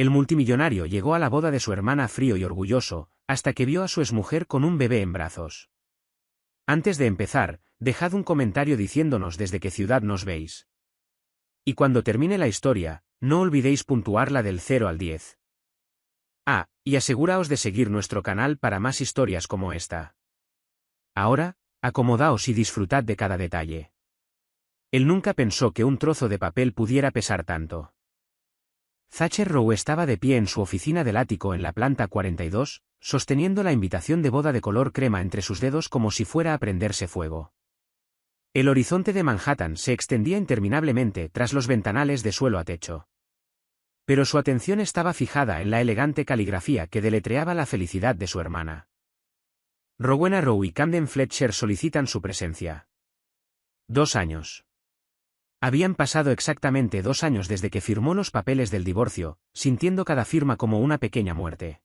El multimillonario llegó a la boda de su hermana frío y orgulloso, hasta que vio a su exmujer con un bebé en brazos. Antes de empezar, dejad un comentario diciéndonos desde qué ciudad nos veis. Y cuando termine la historia, no olvidéis puntuarla del 0 al 10. Y aseguraos de seguir nuestro canal para más historias como esta. Ahora, acomodaos y disfrutad de cada detalle. Él nunca pensó que un trozo de papel pudiera pesar tanto. Thatcher Rowe estaba de pie en su oficina del ático en la planta 42, sosteniendo la invitación de boda de color crema entre sus dedos como si fuera a prenderse fuego. El horizonte de Manhattan se extendía interminablemente tras los ventanales de suelo a techo. Pero su atención estaba fijada en la elegante caligrafía que deletreaba la felicidad de su hermana. Rowena Rowe y Camden Fletcher solicitan su presencia. 2 años. Habían pasado exactamente 2 años desde que firmó los papeles del divorcio, sintiendo cada firma como una pequeña muerte.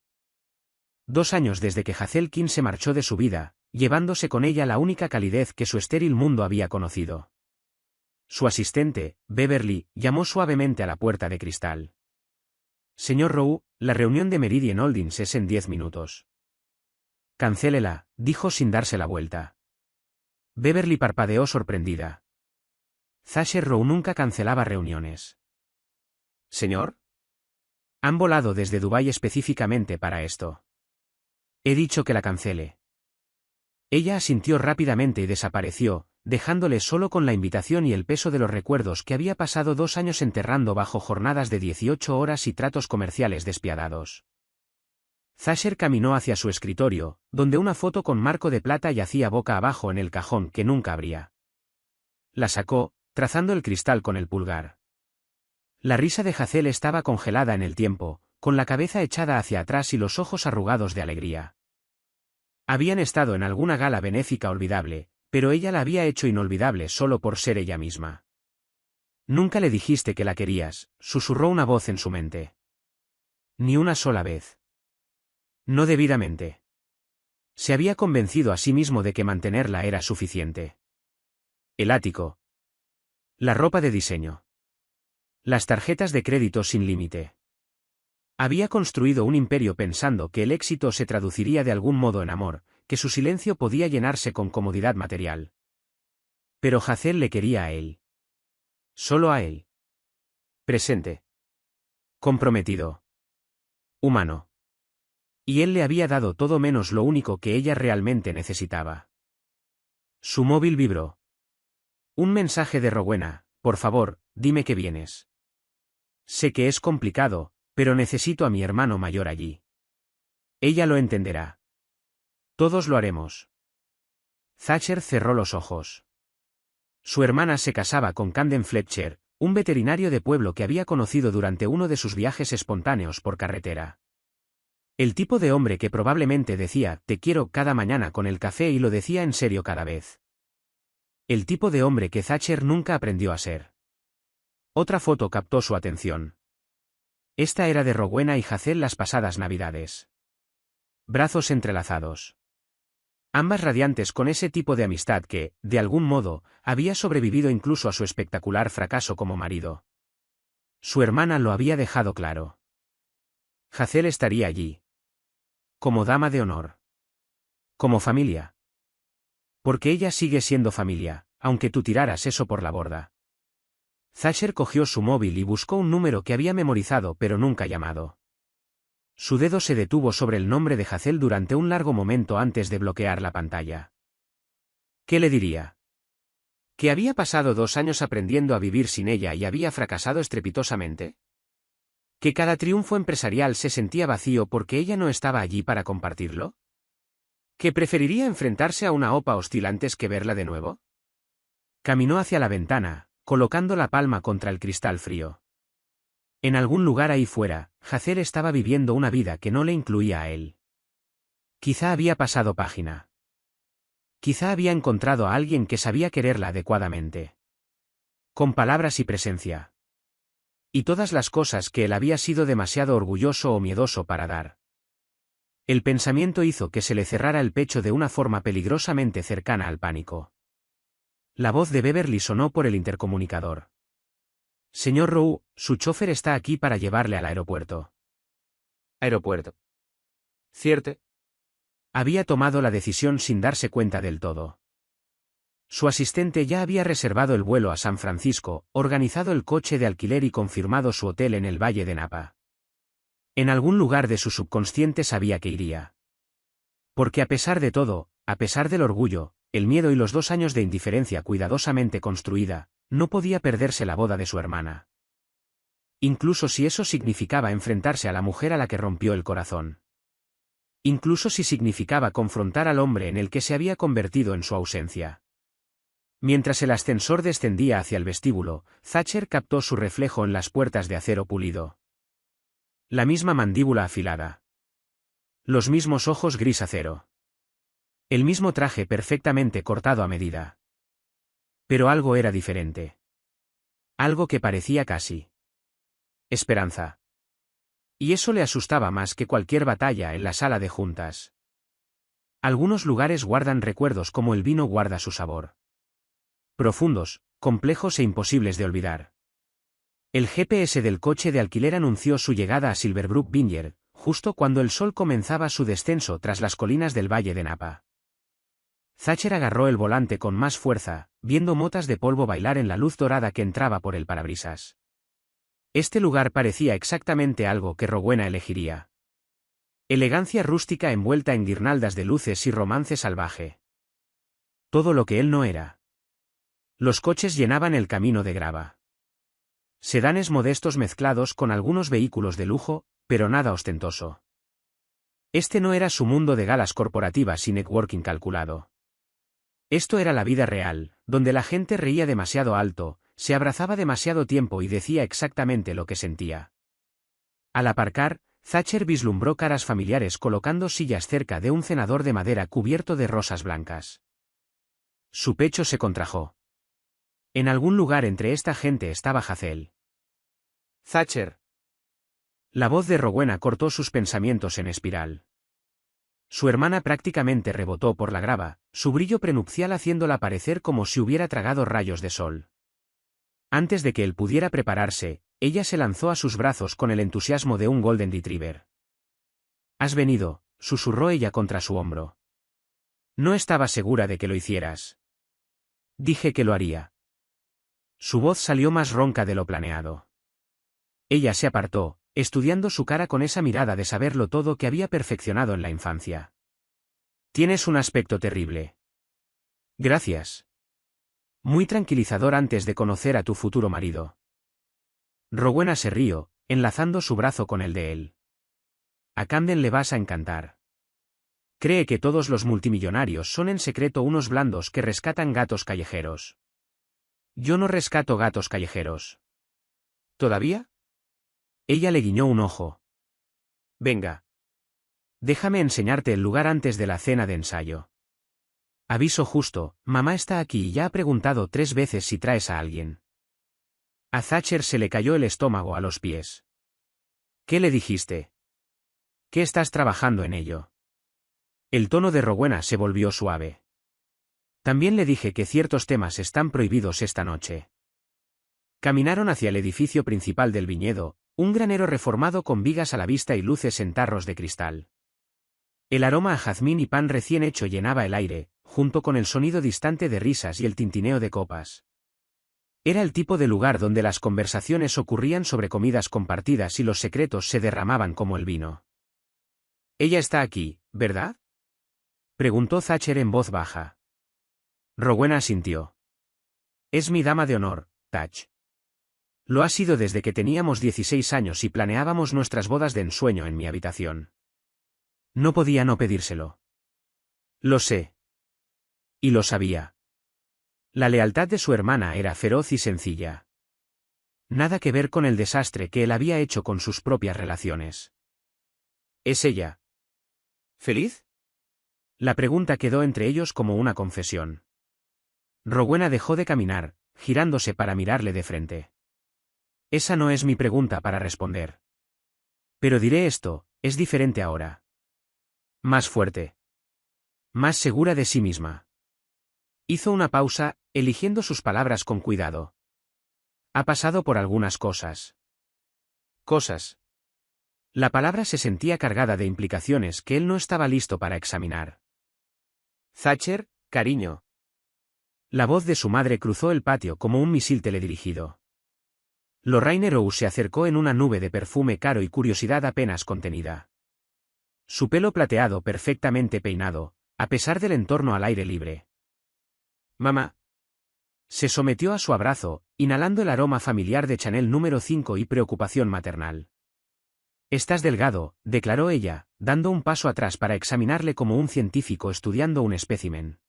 2 años desde que Hazel King se marchó de su vida, llevándose con ella la única calidez que su estéril mundo había conocido. Su asistente, Beverly, llamó suavemente a la puerta de cristal. Señor Rowe, la reunión de Meridian Holdings es en 10 minutos. Cancélela, dijo sin darse la vuelta. Beverly parpadeó sorprendida. Thatcher Rowe nunca cancelaba reuniones. ¿Señor? Han volado desde Dubái específicamente para esto. He dicho que la cancele. Ella asintió rápidamente y desapareció, dejándole solo con la invitación y el peso de los recuerdos que había pasado 2 años enterrando bajo jornadas de 18 horas y tratos comerciales despiadados. Thatcher caminó hacia su escritorio, donde una foto con marco de plata yacía boca abajo en el cajón que nunca abría. La sacó, trazando el cristal con el pulgar. La risa de Hazel estaba congelada en el tiempo, con la cabeza echada hacia atrás y los ojos arrugados de alegría. Habían estado en alguna gala benéfica olvidable, pero ella la había hecho inolvidable solo por ser ella misma. Nunca le dijiste que la querías, susurró una voz en su mente. Ni una sola vez. No debidamente. Se había convencido a sí mismo de que mantenerla era suficiente. El ático. La ropa de diseño. Las tarjetas de crédito sin límite. Había construido un imperio pensando que el éxito se traduciría de algún modo en amor, que su silencio podía llenarse con comodidad material. Pero Hazel le quería a él. Solo a él. Presente. Comprometido. Humano. Y él le había dado todo menos lo único que ella realmente necesitaba. Su móvil vibró. Un mensaje de Rowena: por favor, dime que vienes. Sé que es complicado, pero necesito a mi hermano mayor allí. Ella lo entenderá. Todos lo haremos. Thatcher cerró los ojos. Su hermana se casaba con Camden Fletcher, un veterinario de pueblo que había conocido durante uno de sus viajes espontáneos por carretera. El tipo de hombre que probablemente decía «te quiero» cada mañana con el café y lo decía en serio cada vez. El tipo de hombre que Thatcher nunca aprendió a ser. Otra foto captó su atención. Esta era de Rowena y Hazel las pasadas Navidades. Brazos entrelazados. Ambas radiantes con ese tipo de amistad que, de algún modo, había sobrevivido incluso a su espectacular fracaso como marido. Su hermana lo había dejado claro. Hazel estaría allí. Como dama de honor. Como familia. Porque ella sigue siendo familia, aunque tú tiraras eso por la borda. Thatcher cogió su móvil y buscó un número que había memorizado pero nunca llamado. Su dedo se detuvo sobre el nombre de Hazel durante un largo momento antes de bloquear la pantalla. ¿Qué le diría? ¿Que había pasado 2 años aprendiendo a vivir sin ella y había fracasado estrepitosamente? ¿Que cada triunfo empresarial se sentía vacío porque ella no estaba allí para compartirlo? ¿Que preferiría enfrentarse a una OPA hostil antes que verla de nuevo? Caminó hacia la ventana, colocando la palma contra el cristal frío. En algún lugar ahí fuera, Hazel estaba viviendo una vida que no le incluía a él. Quizá había pasado página. Quizá había encontrado a alguien que sabía quererla adecuadamente. Con palabras y presencia. Y todas las cosas que él había sido demasiado orgulloso o miedoso para dar. El pensamiento hizo que se le cerrara el pecho de una forma peligrosamente cercana al pánico. La voz de Beverly sonó por el intercomunicador. Señor Rowe, su chofer está aquí para llevarle al aeropuerto. Aeropuerto. ¿Cierto? Había tomado la decisión sin darse cuenta del todo. Su asistente ya había reservado el vuelo a San Francisco, organizado el coche de alquiler y confirmado su hotel en el Valle de Napa. En algún lugar de su subconsciente sabía que iría. Porque a pesar de todo, a pesar del orgullo, el miedo y los 2 años de indiferencia cuidadosamente construida, no podía perderse la boda de su hermana. Incluso si eso significaba enfrentarse a la mujer a la que rompió el corazón. Incluso si significaba confrontar al hombre en el que se había convertido en su ausencia. Mientras el ascensor descendía hacia el vestíbulo, Thatcher captó su reflejo en las puertas de acero pulido. La misma mandíbula afilada. Los mismos ojos gris acero. El mismo traje perfectamente cortado a medida. Pero algo era diferente. Algo que parecía casi esperanza. Y eso le asustaba más que cualquier batalla en la sala de juntas. Algunos lugares guardan recuerdos como el vino guarda su sabor. Profundos, complejos e imposibles de olvidar. El GPS del coche de alquiler anunció su llegada a Silverbrook Vineyard, justo cuando el sol comenzaba su descenso tras las colinas del Valle de Napa. Thatcher agarró el volante con más fuerza, viendo motas de polvo bailar en la luz dorada que entraba por el parabrisas. Este lugar parecía exactamente algo que Rowena elegiría. Elegancia rústica envuelta en guirnaldas de luces y romance salvaje. Todo lo que él no era. Los coches llenaban el camino de grava. Sedanes modestos mezclados con algunos vehículos de lujo, pero nada ostentoso. Este no era su mundo de galas corporativas y networking calculado. Esto era la vida real, donde la gente reía demasiado alto, se abrazaba demasiado tiempo y decía exactamente lo que sentía. Al aparcar, Thatcher vislumbró caras familiares colocando sillas cerca de un cenador de madera cubierto de rosas blancas. Su pecho se contrajo. En algún lugar entre esta gente estaba Hazel. Thatcher. La voz de Rowena cortó sus pensamientos en espiral. Su hermana prácticamente rebotó por la grava, su brillo prenupcial haciéndola parecer como si hubiera tragado rayos de sol. Antes de que él pudiera prepararse, ella se lanzó a sus brazos con el entusiasmo de un Golden Retriever. «Has venido», susurró ella contra su hombro. «No estaba segura de que lo hicieras». «Dije que lo haría». Su voz salió más ronca de lo planeado. Ella se apartó, estudiando su cara con esa mirada de saberlo todo que había perfeccionado en la infancia. «Tienes un aspecto terrible». «Gracias». «Muy tranquilizador antes de conocer a tu futuro marido». Rowena se rió, enlazando su brazo con el de él. «A Camden le vas a encantar. Cree que todos los multimillonarios son en secreto unos blandos que rescatan gatos callejeros. Yo no rescato gatos callejeros». «¿Todavía?» Ella le guiñó un ojo. «Venga. Déjame enseñarte el lugar antes de la cena de ensayo». «Aviso justo, mamá está aquí y ya ha preguntado 3 veces si traes a alguien». A Thatcher se le cayó el estómago a los pies. «¿Qué le dijiste? ¿Qué estás trabajando en ello?» El tono de Rowena se volvió suave. «También le dije que ciertos temas están prohibidos esta noche». Caminaron hacia el edificio principal del viñedo, un granero reformado con vigas a la vista y luces en tarros de cristal. El aroma a jazmín y pan recién hecho llenaba el aire, junto con el sonido distante de risas y el tintineo de copas. Era el tipo de lugar donde las conversaciones ocurrían sobre comidas compartidas y los secretos se derramaban como el vino. «Ella está aquí, ¿verdad?», preguntó Thatcher en voz baja. Rowena asintió. «Es mi dama de honor, Thatch. Lo ha sido desde que teníamos 16 años y planeábamos nuestras bodas de ensueño en mi habitación». No podía no pedírselo. «Lo sé». Y lo sabía. La lealtad de su hermana era feroz y sencilla. Nada que ver con el desastre que él había hecho con sus propias relaciones. ¿Es ella feliz? La pregunta quedó entre ellos como una confesión. Rowena dejó de caminar, girándose para mirarle de frente. «Esa no es mi pregunta para responder. Pero diré esto, es diferente ahora. Más fuerte. Más segura de sí misma». Hizo una pausa, eligiendo sus palabras con cuidado. «Ha pasado por algunas cosas». «¿Cosas?». La palabra se sentía cargada de implicaciones que él no estaba listo para examinar. Thatcher, cariño. La voz de su madre cruzó el patio como un misil teledirigido. Lorraine Rose se acercó en una nube de perfume caro y curiosidad apenas contenida. Su pelo plateado perfectamente peinado, a pesar del entorno al aire libre. Mamá. Se sometió a su abrazo, inhalando el aroma familiar de Chanel número 5 y preocupación maternal. «Estás delgado», declaró ella, dando un paso atrás para examinarle como un científico estudiando un espécimen.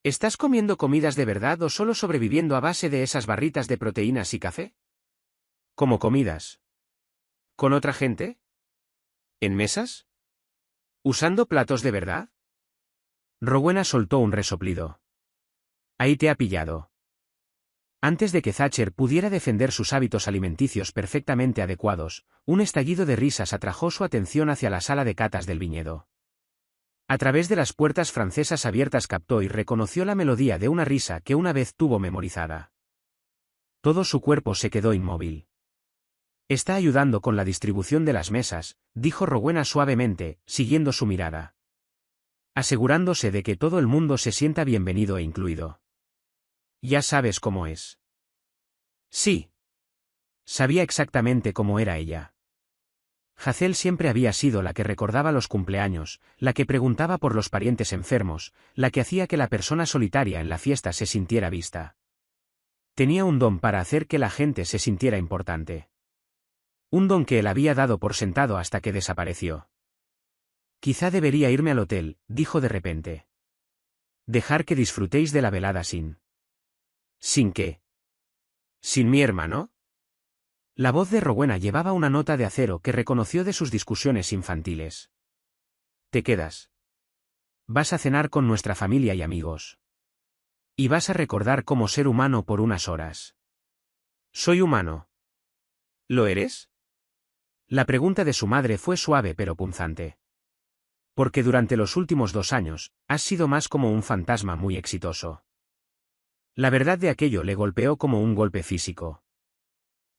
¿Estás comiendo comidas de verdad o solo sobreviviendo a base de esas barritas de proteínas y café? Como comidas. ¿Con otra gente? ¿En mesas? ¿Usando platos de verdad? Rowena soltó un resoplido. Ahí te ha pillado. Antes de que Thatcher pudiera defender sus hábitos alimenticios perfectamente adecuados, un estallido de risas atrajo su atención hacia la sala de catas del viñedo. A través de las puertas francesas abiertas captó y reconoció la melodía de una risa que una vez tuvo memorizada. Todo su cuerpo se quedó inmóvil. «Está ayudando con la distribución de las mesas», dijo Rowena suavemente, siguiendo su mirada. «Asegurándose de que todo el mundo se sienta bienvenido e incluido. Ya sabes cómo es». Sí. Sabía exactamente cómo era ella. Hazel siempre había sido la que recordaba los cumpleaños, la que preguntaba por los parientes enfermos, la que hacía que la persona solitaria en la fiesta se sintiera vista. Tenía un don para hacer que la gente se sintiera importante. Un don que él había dado por sentado hasta que desapareció. «Quizá debería irme al hotel», dijo de repente. «Dejar que disfrutéis de la velada sin». «¿Sin qué?» «¿Sin mi hermano?» La voz de Rowena llevaba una nota de acero que reconoció de sus discusiones infantiles. «Te quedas. Vas a cenar con nuestra familia y amigos. Y vas a recordar como ser humano por unas horas». «¿Soy humano?» ¿Lo eres?» La pregunta de su madre fue suave pero punzante. «Porque durante los últimos 2 años, has sido más como un fantasma muy exitoso». La verdad de aquello le golpeó como un golpe físico.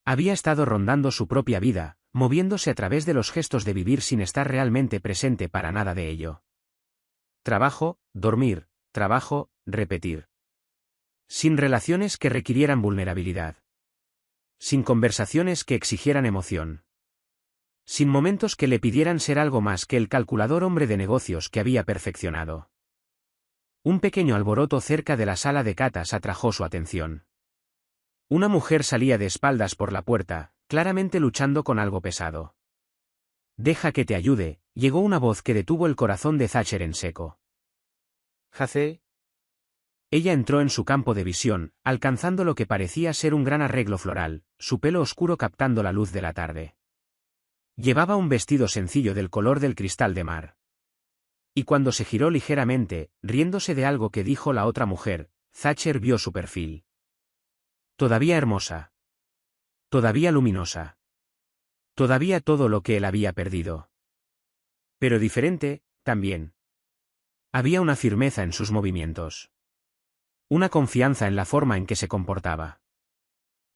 Había estado rondando su propia vida, moviéndose a través de los gestos de vivir sin estar realmente presente para nada de ello. Trabajo, dormir, trabajo, repetir. Sin relaciones que requirieran vulnerabilidad. Sin conversaciones que exigieran emoción. Sin momentos que le pidieran ser algo más que el calculador hombre de negocios que había perfeccionado. Un pequeño alboroto cerca de la sala de catas atrajo su atención. Una mujer salía de espaldas por la puerta, claramente luchando con algo pesado. «Deja que te ayude», llegó una voz que detuvo el corazón de Thatcher en seco. «Hazel». Ella entró en su campo de visión, alcanzando lo que parecía ser un gran arreglo floral, su pelo oscuro captando la luz de la tarde. Llevaba un vestido sencillo del color del cristal de mar. Y cuando se giró ligeramente, riéndose de algo que dijo la otra mujer, Thatcher vio su perfil. Todavía hermosa. Todavía luminosa. Todavía todo lo que él había perdido. Pero diferente, también. Había una firmeza en sus movimientos. Una confianza en la forma en que se comportaba.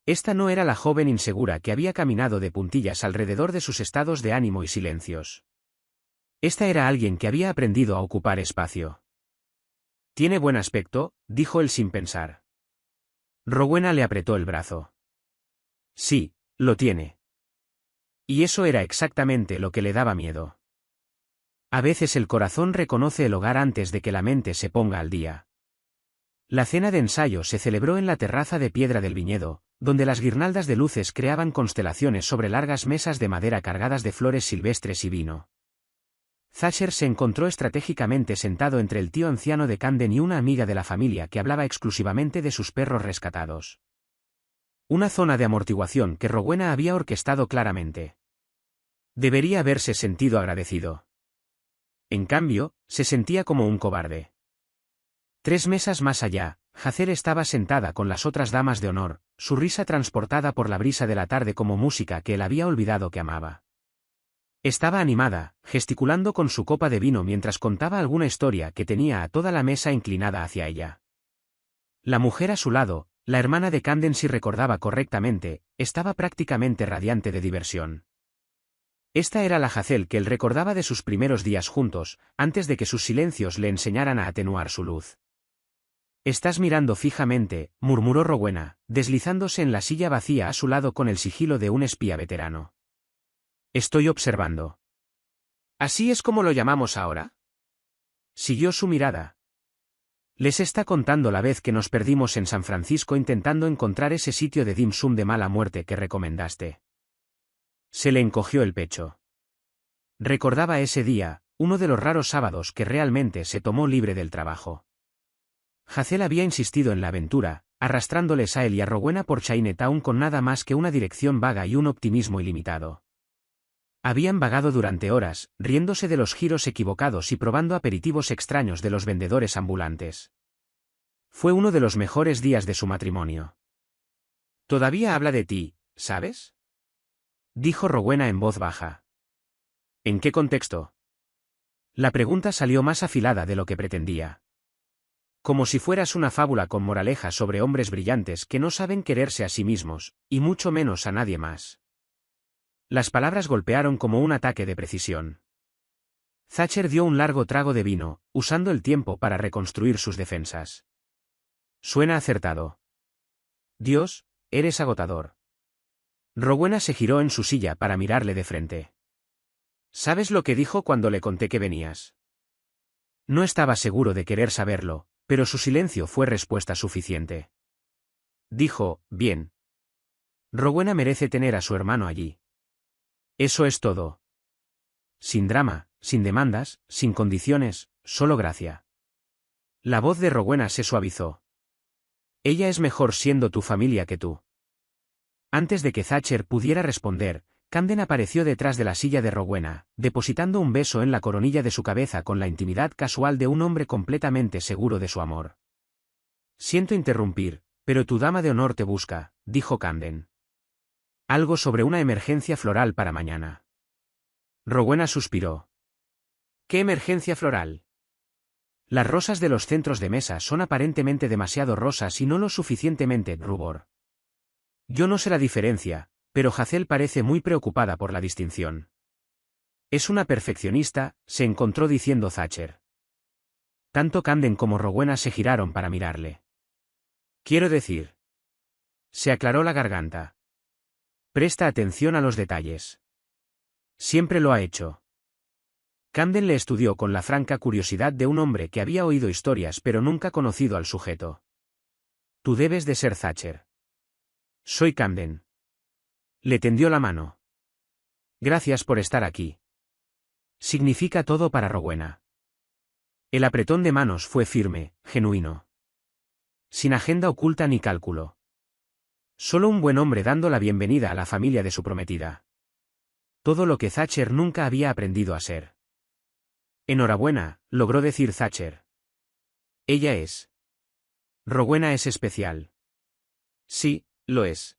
Esta no era la joven insegura que había caminado de puntillas alrededor de sus estados de ánimo y silencios. Esta era alguien que había aprendido a ocupar espacio. «Tiene buen aspecto», dijo él sin pensar. Rowena le apretó el brazo. «Sí, lo tiene». Y eso era exactamente lo que le daba miedo. A veces el corazón reconoce el hogar antes de que la mente se ponga al día. La cena de ensayo se celebró en la terraza de piedra del viñedo, donde las guirnaldas de luces creaban constelaciones sobre largas mesas de madera cargadas de flores silvestres y vino. Thatcher se encontró estratégicamente sentado entre el tío anciano de Camden y una amiga de la familia que hablaba exclusivamente de sus perros rescatados. Una zona de amortiguación que Rowena había orquestado claramente. Debería haberse sentido agradecido. En cambio, se sentía como un cobarde. 3 mesas más allá, Hazel estaba sentada con las otras damas de honor, su risa transportada por la brisa de la tarde como música que él había olvidado que amaba. Estaba animada, gesticulando con su copa de vino mientras contaba alguna historia que tenía a toda la mesa inclinada hacia ella. La mujer a su lado, la hermana de Camden si recordaba correctamente, estaba prácticamente radiante de diversión. Esta era la Hazel que él recordaba de sus primeros días juntos, antes de que sus silencios le enseñaran a atenuar su luz. «Estás mirando fijamente», murmuró Rowena, deslizándose en la silla vacía a su lado con el sigilo de un espía veterano. «Estoy observando». ¿Así es como lo llamamos ahora? Siguió su mirada. Les está contando la vez que nos perdimos en San Francisco intentando encontrar ese sitio de dim sum de mala muerte que recomendaste. Se le encogió el pecho. Recordaba ese día, uno de los raros sábados que realmente se tomó libre del trabajo. Hazel había insistido en la aventura, arrastrándoles a él y a Rowena por Chinatown con nada más que una dirección vaga y un optimismo ilimitado. Habían vagado durante horas, riéndose de los giros equivocados y probando aperitivos extraños de los vendedores ambulantes. Fue uno de los mejores días de su matrimonio. Todavía habla de ti, ¿sabes? Dijo Rowena en voz baja. ¿En qué contexto? La pregunta salió más afilada de lo que pretendía. Como si fueras una fábula con moraleja sobre hombres brillantes que no saben quererse a sí mismos, y mucho menos a nadie más. Las palabras golpearon como un ataque de precisión. Thatcher dio un largo trago de vino, usando el tiempo para reconstruir sus defensas. Suena acertado. Dios, eres agotador. Rowena se giró en su silla para mirarle de frente. ¿Sabes lo que dijo cuando le conté que venías? No estaba seguro de querer saberlo, pero su silencio fue respuesta suficiente. Dijo, bien. Rowena merece tener a su hermano allí. Eso es todo. Sin drama, sin demandas, sin condiciones, solo gracia. La voz de Rowena se suavizó. Ella es mejor siendo tu familia que tú. Antes de que Thatcher pudiera responder, Camden apareció detrás de la silla de Rowena, depositando un beso en la coronilla de su cabeza con la intimidad casual de un hombre completamente seguro de su amor. Siento interrumpir, pero tu dama de honor te busca, dijo Camden. Algo sobre una emergencia floral para mañana. Rowena suspiró. ¿Qué emergencia floral? Las rosas de los centros de mesa son aparentemente demasiado rosas y no lo suficientemente rubor. Yo no sé la diferencia, pero Hazel parece muy preocupada por la distinción. Es una perfeccionista, se encontró diciendo Thatcher. Tanto Camden como Rowena se giraron para mirarle. Quiero decir. Se aclaró la garganta. Presta atención a los detalles. Siempre lo ha hecho. Camden le estudió con la franca curiosidad de un hombre que había oído historias pero nunca conocido al sujeto. Tú debes de ser Thatcher. Soy Camden. Le tendió la mano. Gracias por estar aquí. Significa todo para Rowena. El apretón de manos fue firme, genuino. Sin agenda oculta ni cálculo. Solo un buen hombre dando la bienvenida a la familia de su prometida. Todo lo que Thatcher nunca había aprendido a ser. Enhorabuena, logró decir Thatcher. Ella es. Rowena es especial. Sí, lo es.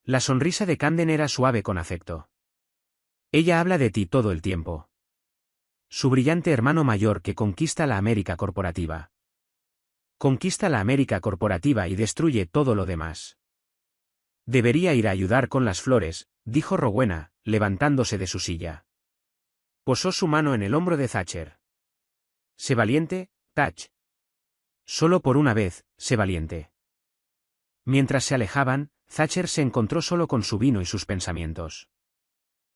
La sonrisa de Camden era suave con afecto. Ella habla de ti todo el tiempo. Su brillante hermano mayor que conquista la América corporativa. Conquista la América corporativa y destruye todo lo demás. Debería ir a ayudar con las flores, dijo Rowena, levantándose de su silla. Posó su mano en el hombro de Thatcher. Sé valiente, Thatch. Solo por una vez, sé valiente. Mientras se alejaban, Thatcher se encontró solo con su vino y sus pensamientos.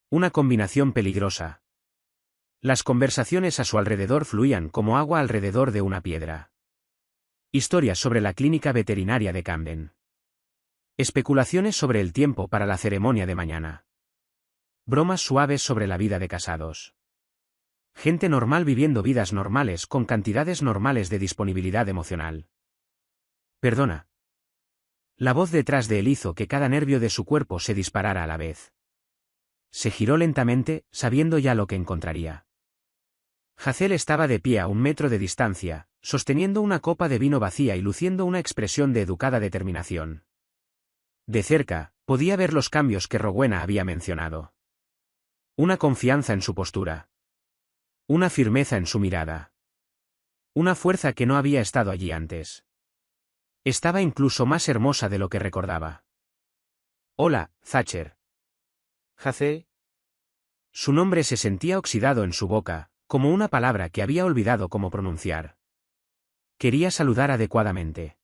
Una combinación peligrosa. Las conversaciones a su alrededor fluían como agua alrededor de una piedra. Historias sobre la clínica veterinaria de Camden. Especulaciones sobre el tiempo para la ceremonia de mañana. Bromas suaves sobre la vida de casados. Gente normal viviendo vidas normales con cantidades normales de disponibilidad emocional. Perdona. La voz detrás de él hizo que cada nervio de su cuerpo se disparara a la vez. Se giró lentamente, sabiendo ya lo que encontraría. Hazel estaba de pie a 1 metro de distancia, sosteniendo una copa de vino vacía y luciendo una expresión de educada determinación. De cerca, podía ver los cambios que Rowena había mencionado. Una confianza en su postura. Una firmeza en su mirada. Una fuerza que no había estado allí antes. Estaba incluso más hermosa de lo que recordaba. Hola, Thatcher. Hazel. Su nombre se sentía oxidado en su boca, como una palabra que había olvidado cómo pronunciar. Quería saludar adecuadamente.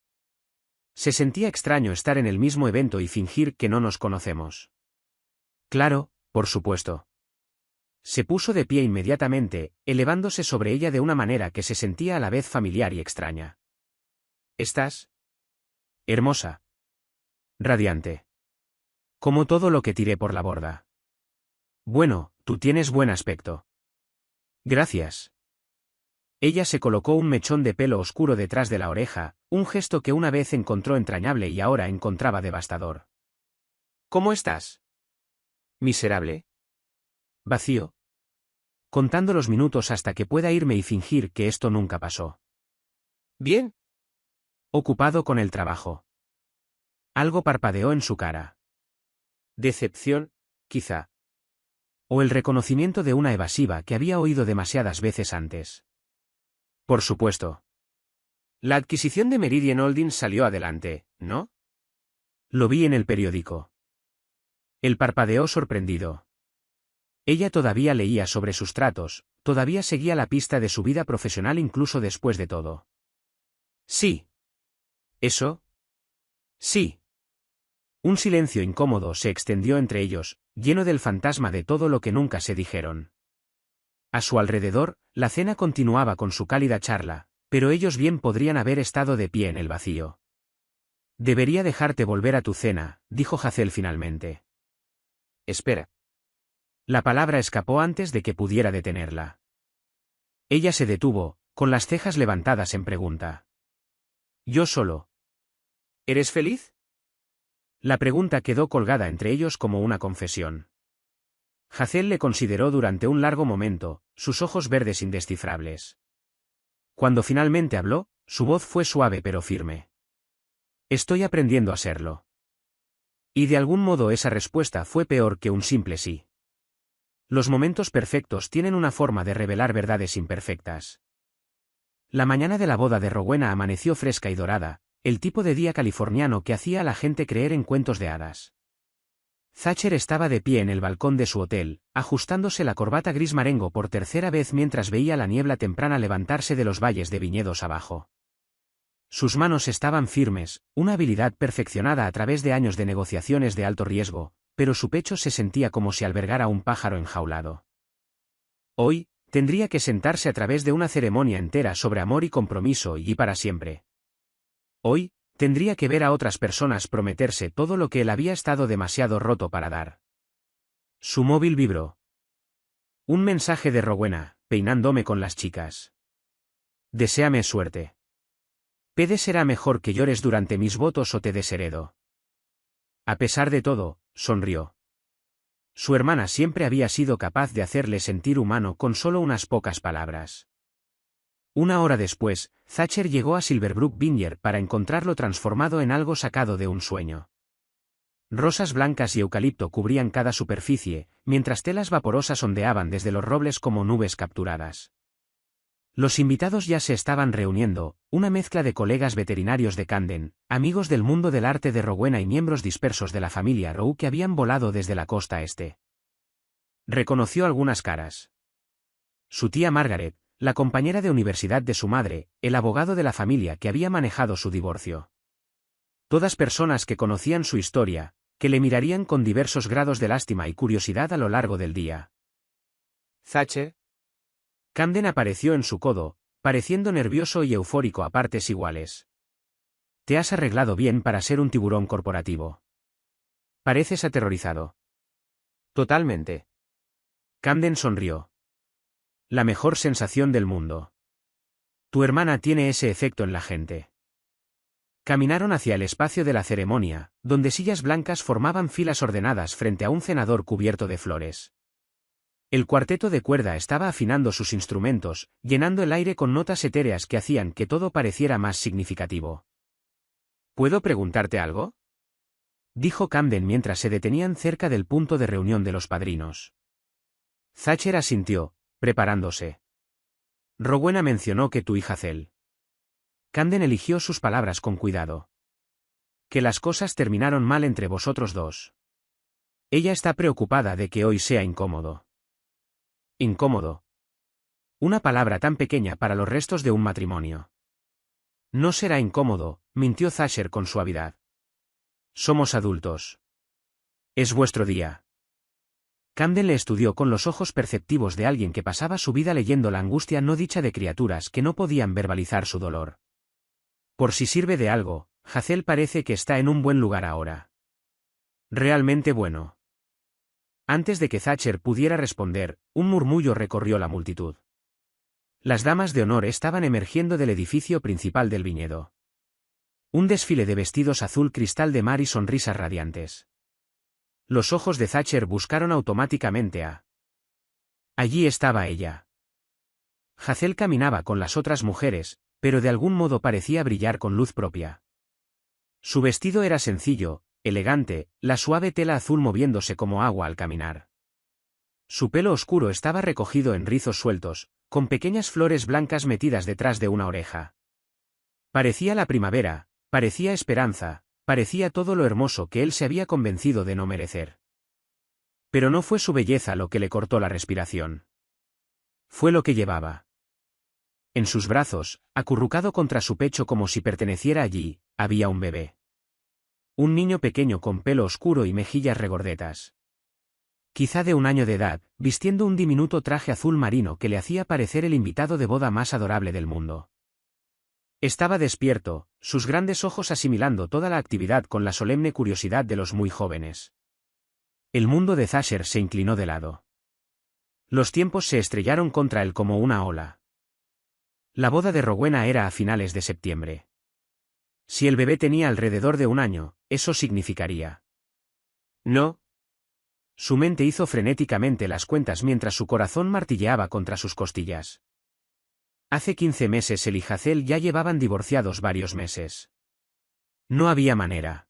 Se sentía extraño estar en el mismo evento y fingir que no nos conocemos. Claro, por supuesto. Se puso de pie inmediatamente, elevándose sobre ella de una manera que se sentía a la vez familiar y extraña. ¿Estás? Hermosa. Radiante. Como todo lo que tiré por la borda. Bueno, tú tienes buen aspecto. Gracias. Ella se colocó un mechón de pelo oscuro detrás de la oreja, un gesto que una vez encontró entrañable y ahora encontraba devastador. ¿Cómo estás? Miserable. Vacío. Contando los minutos hasta que pueda irme y fingir que esto nunca pasó. Bien. Ocupado con el trabajo. Algo parpadeó en su cara. Decepción, quizá. O el reconocimiento de una evasiva que había oído demasiadas veces antes. Por supuesto. La adquisición de Meridian Holdings salió adelante, ¿no? Lo vi en el periódico. Él parpadeó sorprendido. Ella todavía leía sobre sus tratos, todavía seguía la pista de su vida profesional incluso después de todo. Sí. ¿Eso? Sí. Un silencio incómodo se extendió entre ellos, lleno del fantasma de todo lo que nunca se dijeron. A su alrededor, la cena continuaba con su cálida charla, pero ellos bien podrían haber estado de pie en el vacío. Debería dejarte volver a tu cena, dijo Hazel finalmente. Espera. La palabra escapó antes de que pudiera detenerla. Ella se detuvo, con las cejas levantadas en pregunta. Yo solo. ¿Eres feliz? La pregunta quedó colgada entre ellos como una confesión. Hazel le consideró durante un largo momento, sus ojos verdes indescifrables. Cuando finalmente habló, su voz fue suave pero firme. Estoy aprendiendo a serlo. Y de algún modo esa respuesta fue peor que un simple sí. Los momentos perfectos tienen una forma de revelar verdades imperfectas. La mañana de la boda de Rowena amaneció fresca y dorada, el tipo de día californiano que hacía a la gente creer en cuentos de hadas. Thatcher estaba de pie en el balcón de su hotel, ajustándose la corbata gris marengo por tercera vez mientras veía la niebla temprana levantarse de los valles de viñedos abajo. Sus manos estaban firmes, una habilidad perfeccionada a través de años de negociaciones de alto riesgo, pero su pecho se sentía como si albergara un pájaro enjaulado. Hoy, tendría que sentarse a través de una ceremonia entera sobre amor y compromiso y para siempre. Hoy, tendría que ver a otras personas prometerse todo lo que él había estado demasiado roto para dar. Su móvil vibró. Un mensaje de Rowena, peinándome con las chicas. Deséame suerte. Pede será mejor que llores durante mis votos o te desheredo. A pesar de todo, sonrió. Su hermana siempre había sido capaz de hacerle sentir humano con solo unas pocas palabras. Una hora después, Thatcher llegó a Silverbrook Vineyard para encontrarlo transformado en algo sacado de un sueño. Rosas blancas y eucalipto cubrían cada superficie, mientras telas vaporosas ondeaban desde los robles como nubes capturadas. Los invitados ya se estaban reuniendo, una mezcla de colegas veterinarios de Camden, amigos del mundo del arte de Rowena y miembros dispersos de la familia Rowe que habían volado desde la costa este. Reconoció algunas caras. Su tía Margaret, la compañera de universidad de su madre, el abogado de la familia que había manejado su divorcio. Todas personas que conocían su historia, que le mirarían con diversos grados de lástima y curiosidad a lo largo del día. Thatcher. Camden apareció en su codo, pareciendo nervioso y eufórico a partes iguales. Te has arreglado bien para ser un tiburón corporativo. Pareces aterrorizado. Totalmente. Camden sonrió. La mejor sensación del mundo. Tu hermana tiene ese efecto en la gente. Caminaron hacia el espacio de la ceremonia, donde sillas blancas formaban filas ordenadas frente a un cenador cubierto de flores. El cuarteto de cuerda estaba afinando sus instrumentos, llenando el aire con notas etéreas que hacían que todo pareciera más significativo. ¿Puedo preguntarte algo? Dijo Camden mientras se detenían cerca del punto de reunión de los padrinos. Thatcher asintió, preparándose. Rowena mencionó que tu hija Hazel. Camden eligió sus palabras con cuidado. Que las cosas terminaron mal entre vosotros dos. Ella está preocupada de que hoy sea incómodo. Incómodo. Una palabra tan pequeña para los restos de un matrimonio. No será incómodo, mintió Thatcher con suavidad. Somos adultos. Es vuestro día. Camden le estudió con los ojos perceptivos de alguien que pasaba su vida leyendo la angustia no dicha de criaturas que no podían verbalizar su dolor. Por si sirve de algo, Hazel parece que está en un buen lugar ahora. Realmente bueno. Antes de que Thatcher pudiera responder, un murmullo recorrió la multitud. Las damas de honor estaban emergiendo del edificio principal del viñedo. Un desfile de vestidos azul cristal de mar y sonrisas radiantes. Los ojos de Thatcher buscaron automáticamente a... Allí estaba ella. Hazel caminaba con las otras mujeres, pero de algún modo parecía brillar con luz propia. Su vestido era sencillo, elegante, la suave tela azul moviéndose como agua al caminar. Su pelo oscuro estaba recogido en rizos sueltos, con pequeñas flores blancas metidas detrás de una oreja. Parecía la primavera, parecía esperanza, parecía todo lo hermoso que él se había convencido de no merecer. Pero no fue su belleza lo que le cortó la respiración. Fue lo que llevaba. En sus brazos, acurrucado contra su pecho como si perteneciera allí, había un bebé. Un niño pequeño con pelo oscuro y mejillas regordetas. Quizá de 1 año de edad, vistiendo un diminuto traje azul marino que le hacía parecer el invitado de boda más adorable del mundo. Estaba despierto, sus grandes ojos asimilando toda la actividad con la solemne curiosidad de los muy jóvenes. El mundo de Thatcher se inclinó de lado. Los tiempos se estrellaron contra él como una ola. La boda de Rowena era a finales de septiembre. Si el bebé tenía alrededor de 1 año, eso significaría. No. Su mente hizo frenéticamente las cuentas mientras su corazón martilleaba contra sus costillas. Hace 15 meses él y Hazel ya llevaban divorciados varios meses. No había manera.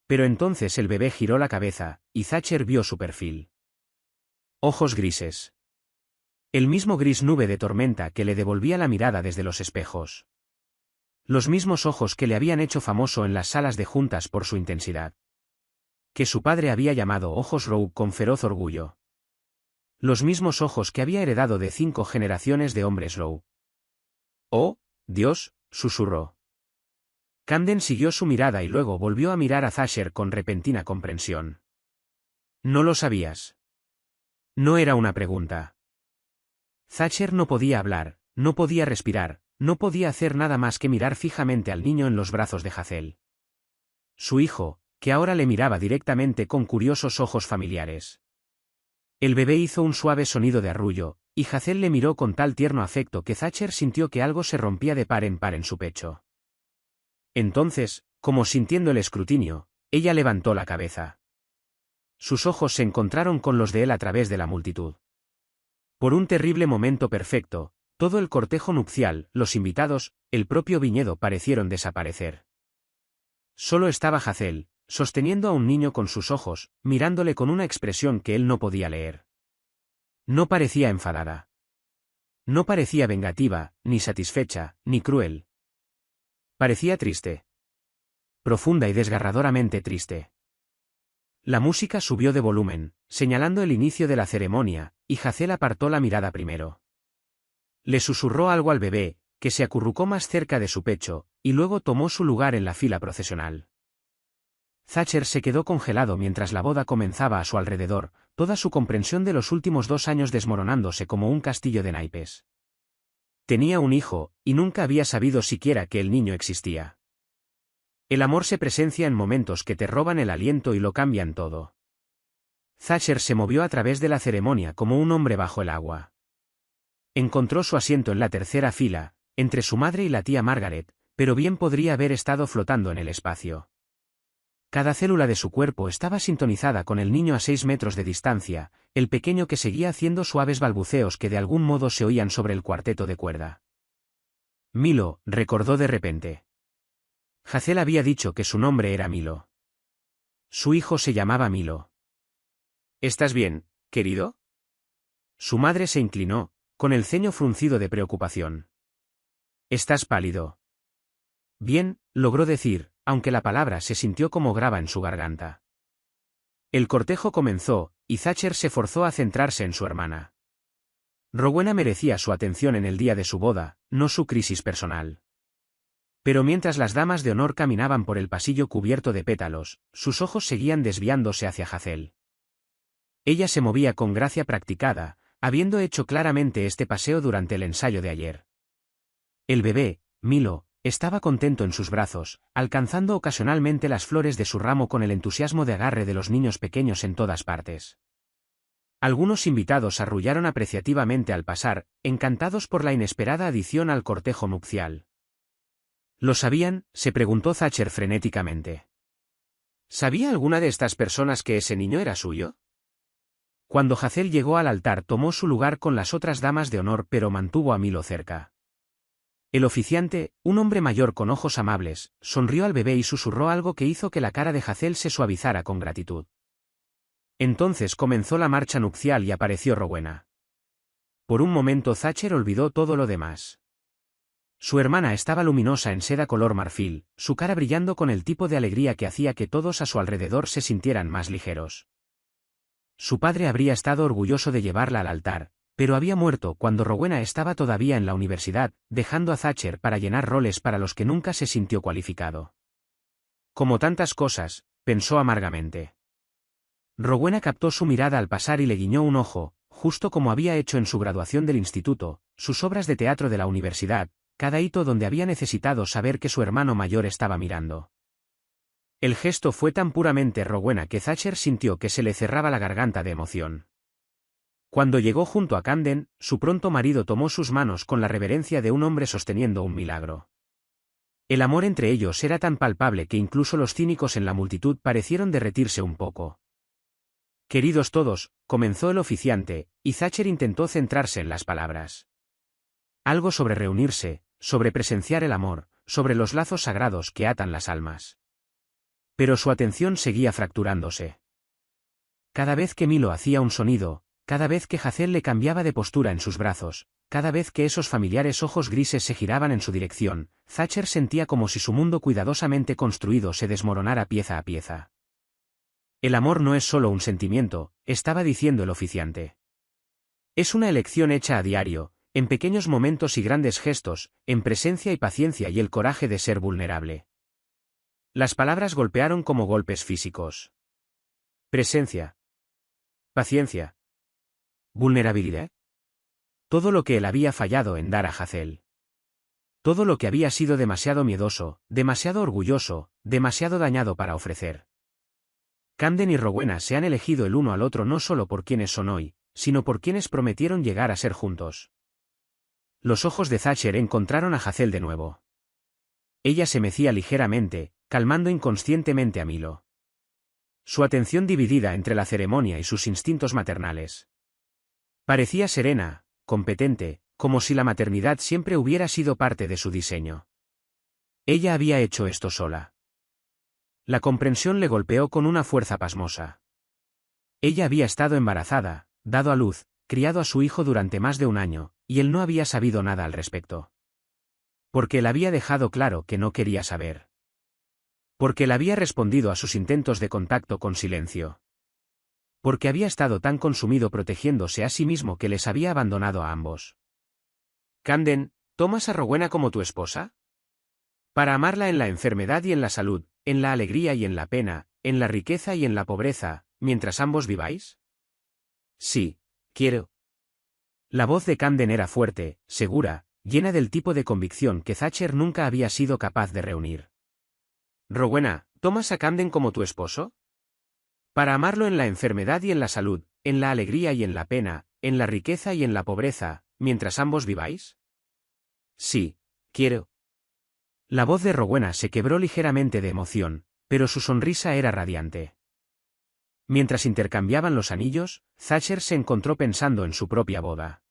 Pero entonces el bebé giró la cabeza, y Thatcher vio su perfil. Ojos grises. El mismo gris nube de tormenta que le devolvía la mirada desde los espejos. Los mismos ojos que le habían hecho famoso en las salas de juntas por su intensidad. Que su padre había llamado ojos Rogue con feroz orgullo. Los mismos ojos que había heredado de 5 generaciones de hombres Rogue. «Oh, Dios», susurró. Camden siguió su mirada y luego volvió a mirar a Thatcher con repentina comprensión. «¿No lo sabías?» No era una pregunta. Thatcher no podía hablar, no podía respirar, no podía hacer nada más que mirar fijamente al niño en los brazos de Hazel. Su hijo, que ahora le miraba directamente con curiosos ojos familiares. El bebé hizo un suave sonido de arrullo, y Hazel le miró con tal tierno afecto que Thatcher sintió que algo se rompía de par en par en su pecho. Entonces, como sintiendo el escrutinio, ella levantó la cabeza. Sus ojos se encontraron con los de él a través de la multitud. Por un terrible momento perfecto, todo el cortejo nupcial, los invitados, el propio viñedo parecieron desaparecer. Solo estaba Hazel, sosteniendo a un niño con sus ojos, mirándole con una expresión que él no podía leer. No parecía enfadada. No parecía vengativa, ni satisfecha, ni cruel. Parecía triste. Profunda y desgarradoramente triste. La música subió de volumen, señalando el inicio de la ceremonia, y Hazel apartó la mirada primero. Le susurró algo al bebé, que se acurrucó más cerca de su pecho, y luego tomó su lugar en la fila procesional. Thatcher se quedó congelado mientras la boda comenzaba a su alrededor, toda su comprensión de los últimos 2 años desmoronándose como un castillo de naipes. Tenía un hijo, y nunca había sabido siquiera que el niño existía. El amor se presencia en momentos que te roban el aliento y lo cambian todo. Thatcher se movió a través de la ceremonia como un hombre bajo el agua. Encontró su asiento en la tercera fila, entre su madre y la tía Margaret, pero bien podría haber estado flotando en el espacio. Cada célula de su cuerpo estaba sintonizada con el niño a 6 metros de distancia, el pequeño que seguía haciendo suaves balbuceos que de algún modo se oían sobre el cuarteto de cuerda. Milo, recordó de repente. Hazel había dicho que su nombre era Milo. Su hijo se llamaba Milo. ¿Estás bien, querido? Su madre se inclinó, con el ceño fruncido de preocupación. Estás pálido. Bien, logró decir, aunque la palabra se sintió como grava en su garganta. El cortejo comenzó, y Thatcher se forzó a centrarse en su hermana. Rowena merecía su atención en el día de su boda, no su crisis personal. Pero mientras las damas de honor caminaban por el pasillo cubierto de pétalos, sus ojos seguían desviándose hacia Hazel. Ella se movía con gracia practicada, habiendo hecho claramente este paseo durante el ensayo de ayer. El bebé, Milo, estaba contento en sus brazos, alcanzando ocasionalmente las flores de su ramo con el entusiasmo de agarre de los niños pequeños en todas partes. Algunos invitados arrullaron apreciativamente al pasar, encantados por la inesperada adición al cortejo nupcial. ¿Lo sabían?, se preguntó Thatcher frenéticamente. ¿Sabía alguna de estas personas que ese niño era suyo? Cuando Hazel llegó al altar tomó su lugar con las otras damas de honor pero mantuvo a Milo cerca. El oficiante, un hombre mayor con ojos amables, sonrió al bebé y susurró algo que hizo que la cara de Hazel se suavizara con gratitud. Entonces comenzó la marcha nupcial y apareció Rowena. Por un momento Thatcher olvidó todo lo demás. Su hermana estaba luminosa en seda color marfil, su cara brillando con el tipo de alegría que hacía que todos a su alrededor se sintieran más ligeros. Su padre habría estado orgulloso de llevarla al altar, pero había muerto cuando Rowena estaba todavía en la universidad, dejando a Thatcher para llenar roles para los que nunca se sintió cualificado. Como tantas cosas, pensó amargamente. Rowena captó su mirada al pasar y le guiñó un ojo, justo como había hecho en su graduación del instituto, sus obras de teatro de la universidad, cada hito donde había necesitado saber que su hermano mayor estaba mirando. El gesto fue tan puramente Rowena que Thatcher sintió que se le cerraba la garganta de emoción. Cuando llegó junto a Camden, su pronto marido tomó sus manos con la reverencia de un hombre sosteniendo un milagro. El amor entre ellos era tan palpable que incluso los cínicos en la multitud parecieron derretirse un poco. Queridos todos, comenzó el oficiante, y Thatcher intentó centrarse en las palabras. Algo sobre reunirse, sobre presenciar el amor, sobre los lazos sagrados que atan las almas. Pero su atención seguía fracturándose. Cada vez que Milo hacía un sonido, cada vez que Hazel le cambiaba de postura en sus brazos, cada vez que esos familiares ojos grises se giraban en su dirección, Thatcher sentía como si su mundo cuidadosamente construido se desmoronara pieza a pieza. El amor no es solo un sentimiento, estaba diciendo el oficiante. Es una elección hecha a diario, en pequeños momentos y grandes gestos, en presencia y paciencia y el coraje de ser vulnerable. Las palabras golpearon como golpes físicos. Presencia. Paciencia. Vulnerabilidad. Todo lo que él había fallado en dar a Hazel. Todo lo que había sido demasiado miedoso, demasiado orgulloso, demasiado dañado para ofrecer. Camden y Rowena se han elegido el uno al otro no solo por quienes son hoy, sino por quienes prometieron llegar a ser juntos. Los ojos de Thatcher encontraron a Hazel de nuevo. Ella se mecía ligeramente, calmando inconscientemente a Milo. Su atención dividida entre la ceremonia y sus instintos maternales. Parecía serena, competente, como si la maternidad siempre hubiera sido parte de su diseño. Ella había hecho esto sola. La comprensión le golpeó con una fuerza pasmosa. Ella había estado embarazada, dado a luz, criado a su hijo durante más de un año, y él no había sabido nada al respecto. Porque él había dejado claro que no quería saber. Porque él había respondido a sus intentos de contacto con silencio. Porque había estado tan consumido protegiéndose a sí mismo que les había abandonado a ambos. Camden, ¿tomas a Rowena como tu esposa? Para amarla en la enfermedad y en la salud, en la alegría y en la pena, en la riqueza y en la pobreza, mientras ambos viváis. Sí, quiero. La voz de Camden era fuerte, segura, llena del tipo de convicción que Thatcher nunca había sido capaz de reunir. Rowena, ¿tomas a Camden como tu esposo? Para amarlo en la enfermedad y en la salud, en la alegría y en la pena, en la riqueza y en la pobreza, mientras ambos viváis. Sí, quiero. La voz de Rowena se quebró ligeramente de emoción, pero su sonrisa era radiante. Mientras intercambiaban los anillos, Thatcher se encontró pensando en su propia boda.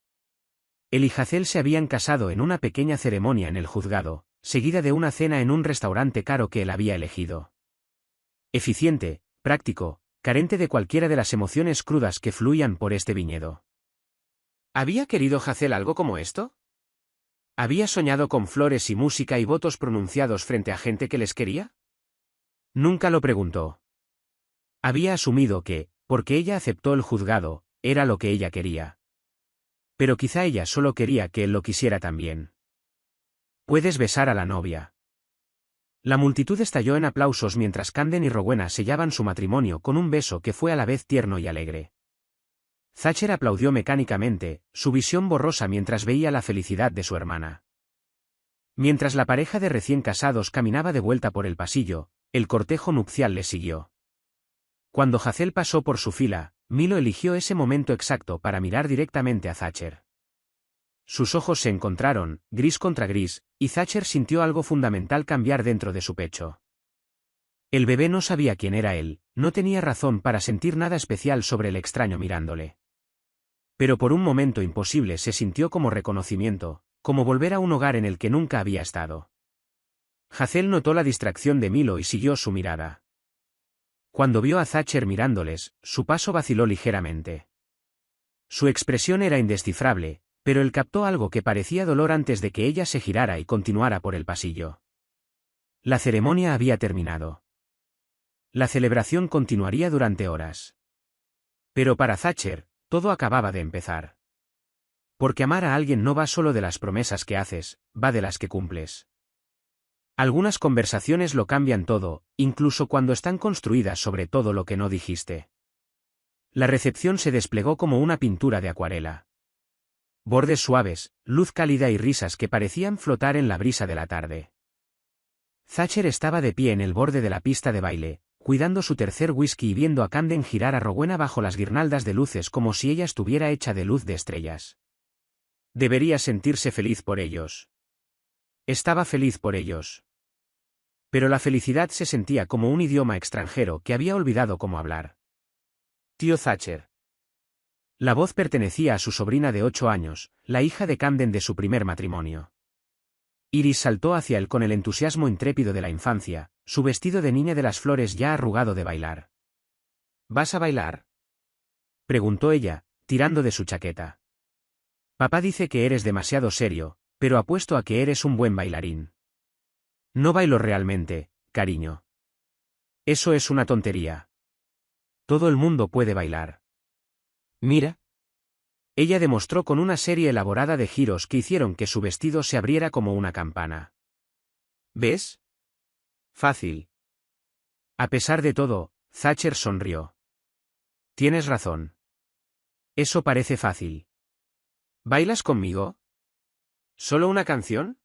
Él y Hazel se habían casado en una pequeña ceremonia en el juzgado, seguida de una cena en un restaurante caro que él había elegido. Eficiente, práctico, carente de cualquiera de las emociones crudas que fluían por este viñedo. ¿Había querido Hazel algo como esto? ¿Había soñado con flores y música y votos pronunciados frente a gente que les quería? Nunca lo preguntó. Había asumido que, porque ella aceptó el juzgado, era lo que ella quería. Pero quizá ella solo quería que él lo quisiera también. Puedes besar a la novia. La multitud estalló en aplausos mientras Camden y Rowena sellaban su matrimonio con un beso que fue a la vez tierno y alegre. Thatcher aplaudió mecánicamente, su visión borrosa mientras veía la felicidad de su hermana. Mientras la pareja de recién casados caminaba de vuelta por el pasillo, el cortejo nupcial les siguió. Cuando Hazel pasó por su fila, Milo eligió ese momento exacto para mirar directamente a Thatcher. Sus ojos se encontraron, gris contra gris, y Thatcher sintió algo fundamental cambiar dentro de su pecho. El bebé no sabía quién era él, no tenía razón para sentir nada especial sobre el extraño mirándole. Pero por un momento imposible se sintió como reconocimiento, como volver a un hogar en el que nunca había estado. Hazel notó la distracción de Milo y siguió su mirada. Cuando vio a Thatcher mirándoles, su paso vaciló ligeramente. Su expresión era indescifrable, pero él captó algo que parecía dolor antes de que ella se girara y continuara por el pasillo. La ceremonia había terminado. La celebración continuaría durante horas. Pero para Thatcher, todo acababa de empezar. Porque amar a alguien no va solo de las promesas que haces, va de las que cumples. Algunas conversaciones lo cambian todo, incluso cuando están construidas sobre todo lo que no dijiste. La recepción se desplegó como una pintura de acuarela. Bordes suaves, luz cálida y risas que parecían flotar en la brisa de la tarde. Thatcher estaba de pie en el borde de la pista de baile, cuidando su tercer whisky y viendo a Camden girar a Rowena bajo las guirnaldas de luces como si ella estuviera hecha de luz de estrellas. Debería sentirse feliz por ellos. Estaba feliz por ellos. Pero la felicidad se sentía como un idioma extranjero que había olvidado cómo hablar. Tío Thatcher. La voz pertenecía a su sobrina de 8 años, la hija de Camden de su primer matrimonio. Iris saltó hacia él con el entusiasmo intrépido de la infancia, su vestido de niña de las flores ya arrugado de bailar. ¿Vas a bailar?, preguntó ella, tirando de su chaqueta. Papá dice que eres demasiado serio, pero apuesto a que eres un buen bailarín. No bailo realmente, cariño. Eso es una tontería. Todo el mundo puede bailar. Mira. Ella demostró con una serie elaborada de giros que hicieron que su vestido se abriera como una campana. ¿Ves? Fácil. A pesar de todo, Thatcher sonrió. Tienes razón. Eso parece fácil. ¿Bailas conmigo? ¿Solo una canción?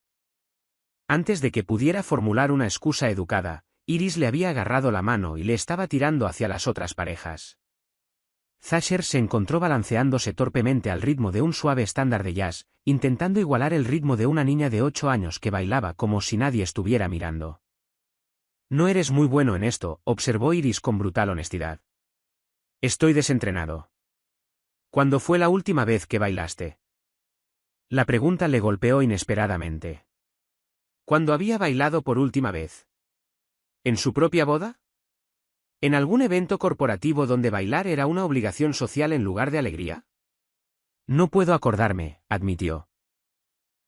Antes de que pudiera formular una excusa educada, Iris le había agarrado la mano y le estaba tirando hacia las otras parejas. Thatcher se encontró balanceándose torpemente al ritmo de un suave estándar de jazz, intentando igualar el ritmo de una niña de 8 años que bailaba como si nadie estuviera mirando. No eres muy bueno en esto, observó Iris con brutal honestidad. Estoy desentrenado. ¿Cuándo fue la última vez que bailaste? La pregunta le golpeó inesperadamente. ¿Cuándo había bailado por última vez? ¿En su propia boda? ¿En algún evento corporativo donde bailar era una obligación social en lugar de alegría? No puedo acordarme, admitió.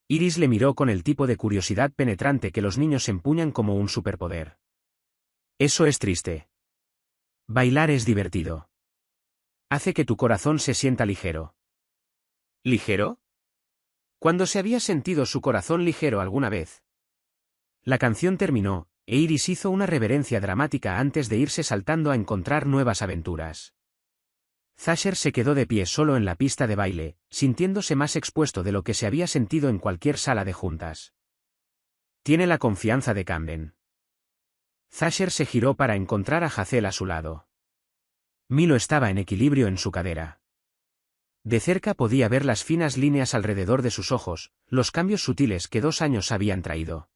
Iris le miró con el tipo de curiosidad penetrante que los niños empuñan como un superpoder. Eso es triste. Bailar es divertido. Hace que tu corazón se sienta ligero. ¿Ligero? ¿Cuándo se había sentido su corazón ligero alguna vez? La canción terminó, e Iris hizo una reverencia dramática antes de irse saltando a encontrar nuevas aventuras. Thatcher se quedó de pie solo en la pista de baile, sintiéndose más expuesto de lo que se había sentido en cualquier sala de juntas. Tiene la confianza de Camden. Thatcher se giró para encontrar a Hazel a su lado. Milo estaba en equilibrio en su cadera. De cerca podía ver las finas líneas alrededor de sus ojos, los cambios sutiles que 2 años habían traído.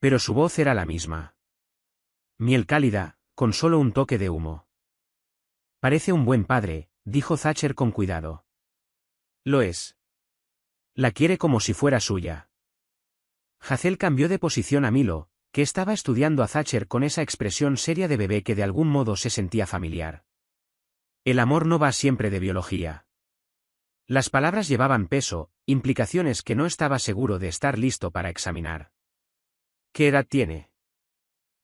Pero su voz era la misma. Miel cálida, con solo un toque de humo. Parece un buen padre, dijo Thatcher con cuidado. Lo es. La quiere como si fuera suya. Hazel cambió de posición a Milo, que estaba estudiando a Thatcher con esa expresión seria de bebé que de algún modo se sentía familiar. El amor no va siempre de biología. Las palabras llevaban peso, implicaciones que no estaba seguro de estar listo para examinar. ¿Qué edad tiene?,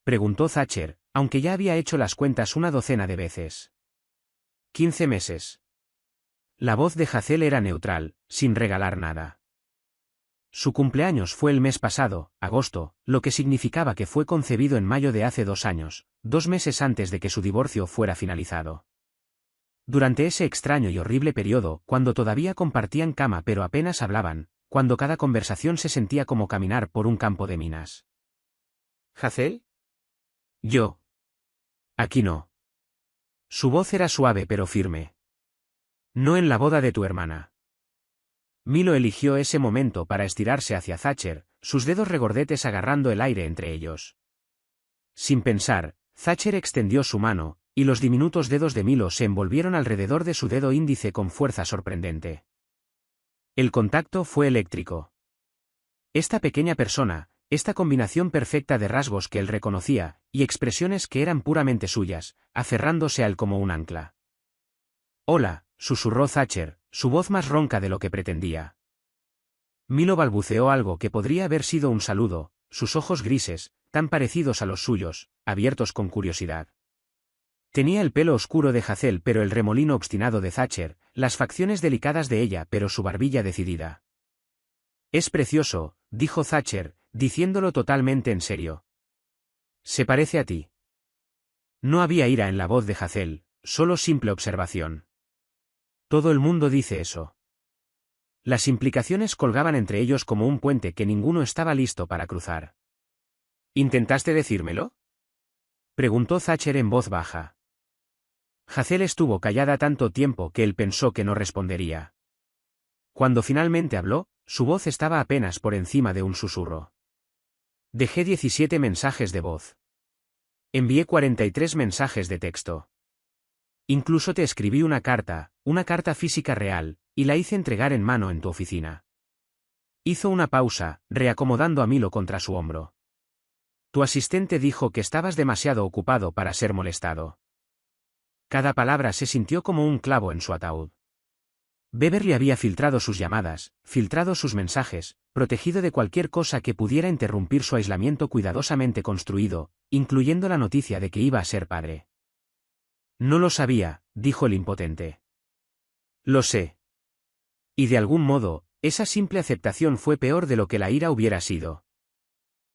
preguntó Thatcher, aunque ya había hecho las cuentas una docena de veces. 15 meses. La voz de Hazel era neutral, sin regalar nada. Su cumpleaños fue el mes pasado, agosto, lo que significaba que fue concebido en mayo de hace 2 años, 2 meses antes de que su divorcio fuera finalizado. Durante ese extraño y horrible periodo, cuando todavía compartían cama pero apenas hablaban, cuando cada conversación se sentía como caminar por un campo de minas. ¿Hazel? Yo. Aquí no. Su voz era suave pero firme. No en la boda de tu hermana. Milo eligió ese momento para estirarse hacia Thatcher, sus dedos regordetes agarrando el aire entre ellos. Sin pensar, Thatcher extendió su mano, y los diminutos dedos de Milo se envolvieron alrededor de su dedo índice con fuerza sorprendente. El contacto fue eléctrico. Esta pequeña persona, esta combinación perfecta de rasgos que él reconocía, y expresiones que eran puramente suyas, aferrándose a él como un ancla. «Hola», susurró Thatcher, su voz más ronca de lo que pretendía. Milo balbuceó algo que podría haber sido un saludo, sus ojos grises, tan parecidos a los suyos, abiertos con curiosidad. Tenía el pelo oscuro de Hazel pero el remolino obstinado de Thatcher, las facciones delicadas de ella pero su barbilla decidida. «Es precioso», dijo Thatcher, diciéndolo totalmente en serio. «Se parece a ti». No había ira en la voz de Hazel, solo simple observación. Todo el mundo dice eso. Las implicaciones colgaban entre ellos como un puente que ninguno estaba listo para cruzar. ¿Intentaste decírmelo?, preguntó Thatcher en voz baja. Hazel estuvo callada tanto tiempo que él pensó que no respondería. Cuando finalmente habló, su voz estaba apenas por encima de un susurro. Dejé 17 mensajes de voz. Envié 43 mensajes de texto. Incluso te escribí una carta física real, y la hice entregar en mano en tu oficina. Hizo una pausa, reacomodando a Milo contra su hombro. Tu asistente dijo que estabas demasiado ocupado para ser molestado. Cada palabra se sintió como un clavo en su ataúd. Beverly había filtrado sus llamadas, filtrado sus mensajes, protegido de cualquier cosa que pudiera interrumpir su aislamiento cuidadosamente construido, incluyendo la noticia de que iba a ser padre. No lo sabía, dijo el impotente. Lo sé. Y de algún modo, esa simple aceptación fue peor de lo que la ira hubiera sido.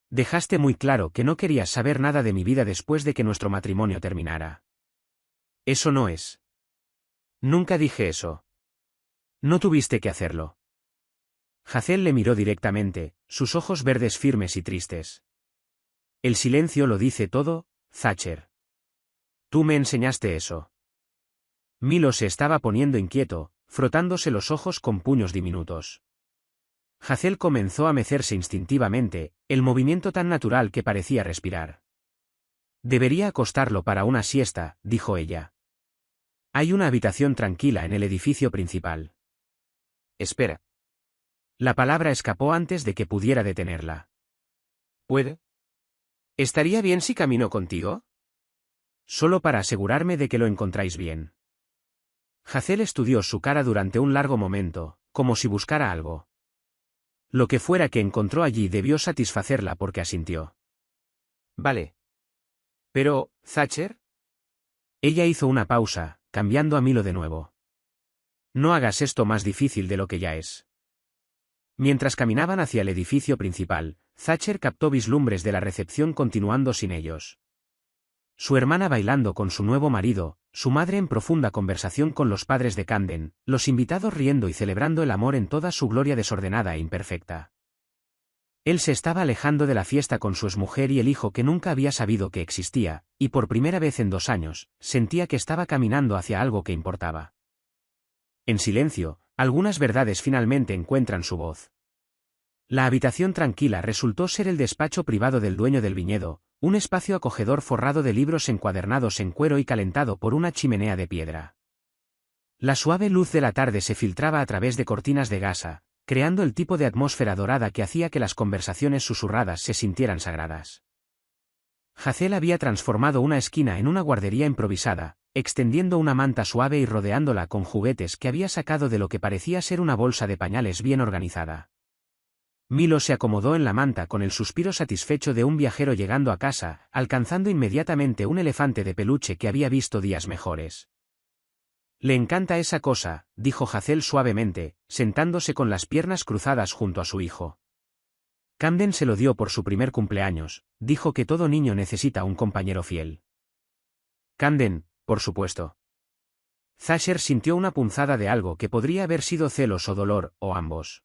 Dejaste muy claro que no querías saber nada de mi vida después de que nuestro matrimonio terminara. Eso no es. Nunca dije eso. No tuviste que hacerlo. Hazel le miró directamente, sus ojos verdes firmes y tristes. El silencio lo dice todo, Thatcher. Tú me enseñaste eso. Milo se estaba poniendo inquieto, frotándose los ojos con puños diminutos. Hazel comenzó a mecerse instintivamente, el movimiento tan natural que parecía respirar. Debería acostarlo para una siesta, dijo ella. Hay una habitación tranquila en el edificio principal. Espera. La palabra escapó antes de que pudiera detenerla. ¿Puede? ¿Estaría bien si camino contigo? Solo para asegurarme de que lo encontráis bien. Hazel estudió su cara durante un largo momento, como si buscara algo. Lo que fuera que encontró allí debió satisfacerla porque asintió. Vale. Pero, ¿Thatcher? Ella hizo una pausa, cambiando a Milo de nuevo. No hagas esto más difícil de lo que ya es. Mientras caminaban hacia el edificio principal, Thatcher captó vislumbres de la recepción continuando sin ellos. Su hermana bailando con su nuevo marido, su madre en profunda conversación con los padres de Camden, los invitados riendo y celebrando el amor en toda su gloria desordenada e imperfecta. Él se estaba alejando de la fiesta con su exmujer y el hijo que nunca había sabido que existía, y por primera vez en 2 años, sentía que estaba caminando hacia algo que importaba. En silencio, algunas verdades finalmente encuentran su voz. La habitación tranquila resultó ser el despacho privado del dueño del viñedo, un espacio acogedor forrado de libros encuadernados en cuero y calentado por una chimenea de piedra. La suave luz de la tarde se filtraba a través de cortinas de gasa, creando el tipo de atmósfera dorada que hacía que las conversaciones susurradas se sintieran sagradas. Hazel había transformado una esquina en una guardería improvisada, extendiendo una manta suave y rodeándola con juguetes que había sacado de lo que parecía ser una bolsa de pañales bien organizada. Milo se acomodó en la manta con el suspiro satisfecho de un viajero llegando a casa, alcanzando inmediatamente un elefante de peluche que había visto días mejores. Le encanta esa cosa, dijo Hazel suavemente, sentándose con las piernas cruzadas junto a su hijo. Camden se lo dio por su primer cumpleaños, dijo que todo niño necesita un compañero fiel. Camden, por supuesto. Thatcher sintió una punzada de algo que podría haber sido celos o dolor, o ambos.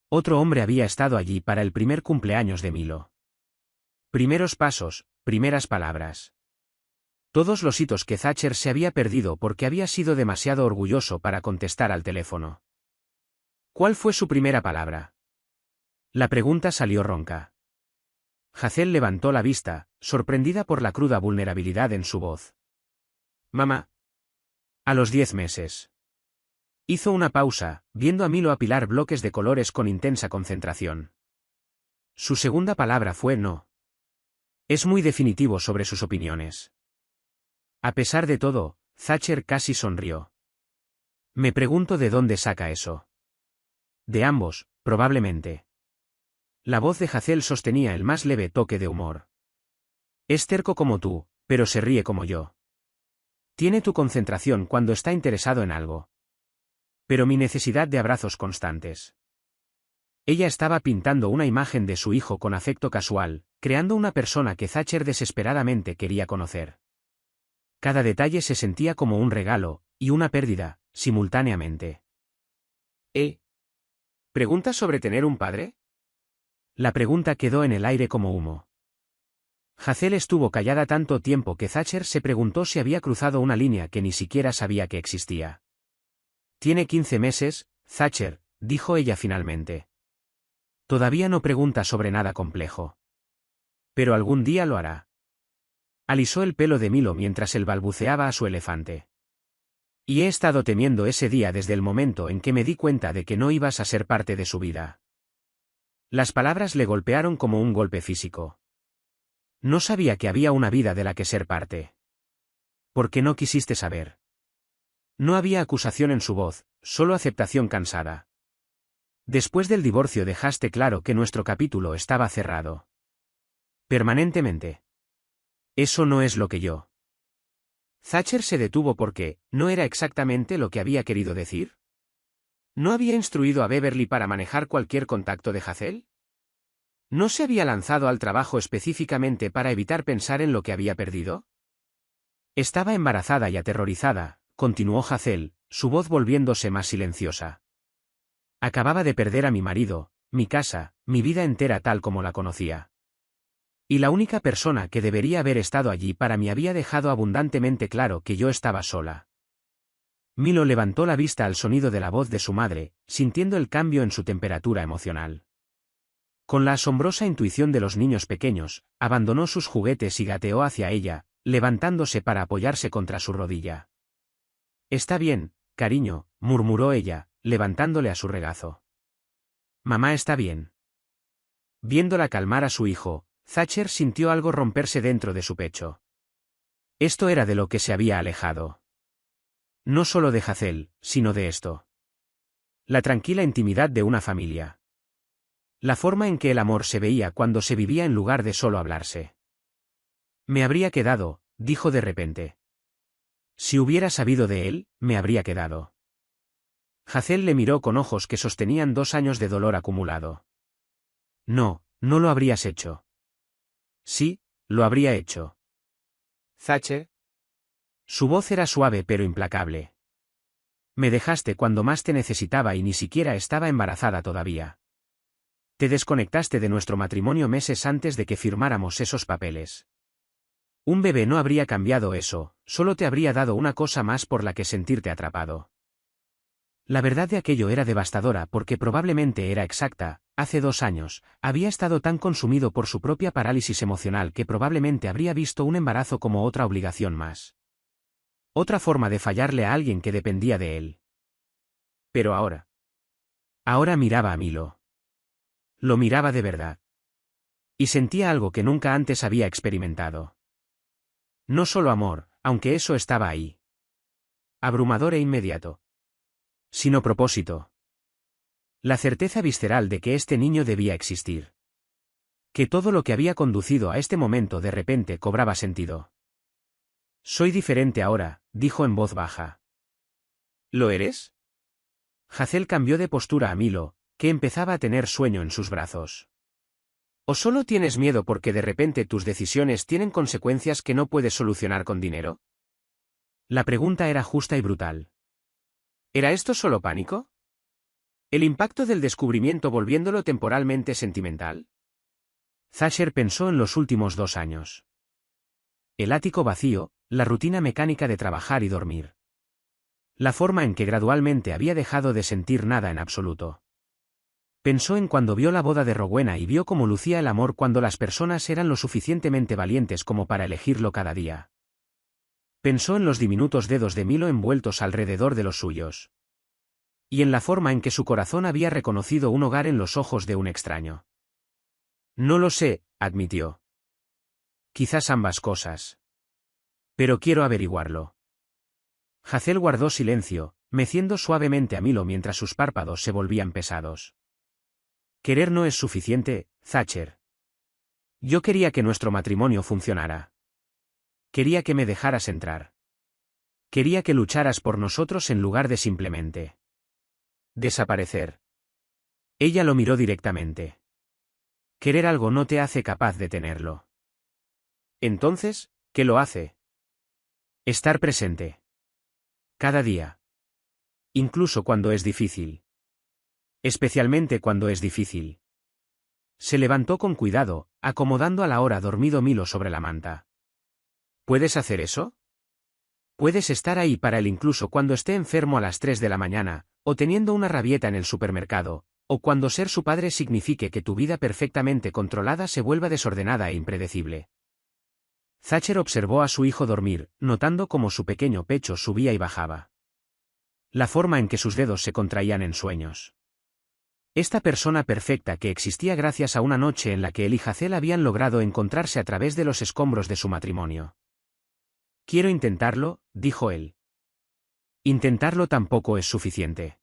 Otro hombre había estado allí para el primer cumpleaños de Milo. Primeros pasos, primeras palabras. Todos los hitos que Thatcher se había perdido porque había sido demasiado orgulloso para contestar al teléfono. ¿Cuál fue su primera palabra? La pregunta salió ronca. Hazel levantó la vista, sorprendida por la cruda vulnerabilidad en su voz. Mamá. A los 10 meses. Hizo una pausa, viendo a Milo apilar bloques de colores con intensa concentración. Su segunda palabra fue no. Es muy definitivo sobre sus opiniones. A pesar de todo, Thatcher casi sonrió. Me pregunto de dónde saca eso. De ambos, probablemente. La voz de Hazel sostenía el más leve toque de humor. Es terco como tú, pero se ríe como yo. Tiene tu concentración cuando está interesado en algo. Pero mi necesidad de abrazos constantes. Ella estaba pintando una imagen de su hijo con afecto casual, creando una persona que Thatcher desesperadamente quería conocer. Cada detalle se sentía como un regalo, y una pérdida, simultáneamente. ¿Preguntas sobre tener un padre? La pregunta quedó en el aire como humo. Hazel estuvo callada tanto tiempo que Thatcher se preguntó si había cruzado una línea que ni siquiera sabía que existía. Tiene 15 meses, Thatcher, dijo ella finalmente. Todavía no pregunta sobre nada complejo. Pero algún día lo hará. Alisó el pelo de Milo mientras él balbuceaba a su elefante. Y he estado temiendo ese día desde el momento en que me di cuenta de que no ibas a ser parte de su vida. Las palabras le golpearon como un golpe físico. No sabía que había una vida de la que ser parte. ¿Por qué no quisiste saber? No había acusación en su voz, solo aceptación cansada. Después del divorcio dejaste claro que nuestro capítulo estaba cerrado. Permanentemente. Eso no es lo que yo. Thatcher se detuvo porque, ¿no era exactamente lo que había querido decir? ¿No había instruido a Beverly para manejar cualquier contacto de Hazel? ¿No se había lanzado al trabajo específicamente para evitar pensar en lo que había perdido? Estaba embarazada y aterrorizada, continuó Hazel, su voz volviéndose más silenciosa. Acababa de perder a mi marido, mi casa, mi vida entera tal como la conocía. Y la única persona que debería haber estado allí para mí había dejado abundantemente claro que yo estaba sola. Milo levantó la vista al sonido de la voz de su madre, sintiendo el cambio en su temperatura emocional. Con la asombrosa intuición de los niños pequeños, abandonó sus juguetes y gateó hacia ella, levantándose para apoyarse contra su rodilla. Está bien, cariño, murmuró ella, levantándole a su regazo. Mamá está bien. Viéndola calmar a su hijo, Thatcher sintió algo romperse dentro de su pecho. Esto era de lo que se había alejado. No solo de Hazel, sino de esto. La tranquila intimidad de una familia. La forma en que el amor se veía cuando se vivía en lugar de solo hablarse. Me habría quedado, dijo de repente. Si hubiera sabido de él, me habría quedado. Hazel le miró con ojos que sostenían 2 años de dolor acumulado. No, no lo habrías hecho. Sí, lo habría hecho. Thatcher. Su voz era suave pero implacable. Me dejaste cuando más te necesitaba y ni siquiera estaba embarazada todavía. Te desconectaste de nuestro matrimonio meses antes de que firmáramos esos papeles. Un bebé no habría cambiado eso, solo te habría dado una cosa más por la que sentirte atrapado. La verdad de aquello era devastadora porque probablemente era exacta. Hace 2 años, había estado tan consumido por su propia parálisis emocional que probablemente habría visto un embarazo como otra obligación más. Otra forma de fallarle a alguien que dependía de él. Pero ahora. Ahora miraba a Milo. Lo miraba de verdad. Y sentía algo que nunca antes había experimentado. No solo amor, aunque eso estaba ahí. Abrumador e inmediato. Sino propósito. La certeza visceral de que este niño debía existir. Que todo lo que había conducido a este momento de repente cobraba sentido. Soy diferente ahora, dijo en voz baja. ¿Lo eres? Hazel cambió de postura a Milo, que empezaba a tener sueño en sus brazos. ¿O solo tienes miedo porque de repente tus decisiones tienen consecuencias que no puedes solucionar con dinero? La pregunta era justa y brutal. ¿Era esto solo pánico? ¿El impacto del descubrimiento volviéndolo temporalmente sentimental? Thatcher pensó en los últimos 2 años. El ático vacío, la rutina mecánica de trabajar y dormir. La forma en que gradualmente había dejado de sentir nada en absoluto. Pensó en cuando vio la boda de Rowena y vio cómo lucía el amor cuando las personas eran lo suficientemente valientes como para elegirlo cada día. Pensó en los diminutos dedos de Milo envueltos alrededor de los suyos. Y en la forma en que su corazón había reconocido un hogar en los ojos de un extraño. No lo sé, admitió. Quizás ambas cosas. Pero quiero averiguarlo. Hazel guardó silencio, meciendo suavemente a Milo mientras sus párpados se volvían pesados. Querer no es suficiente, Thatcher. Yo quería que nuestro matrimonio funcionara. Quería que me dejaras entrar. Quería que lucharas por nosotros en lugar de simplemente desaparecer. Ella lo miró directamente. Querer algo no te hace capaz de tenerlo. Entonces, ¿qué lo hace? Estar presente. Cada día. Incluso cuando es difícil. Especialmente cuando es difícil. Se levantó con cuidado, acomodando a la hora dormido Milo sobre la manta. ¿Puedes hacer eso? Puedes estar ahí para él incluso cuando esté enfermo a las 3 de la mañana, o teniendo una rabieta en el supermercado, o cuando ser su padre signifique que tu vida perfectamente controlada se vuelva desordenada e impredecible. Thatcher observó a su hijo dormir, notando cómo su pequeño pecho subía y bajaba. La forma en que sus dedos se contraían en sueños. Esta persona perfecta que existía gracias a una noche en la que él y Hazel habían logrado encontrarse a través de los escombros de su matrimonio. Quiero intentarlo, dijo él. Intentarlo tampoco es suficiente.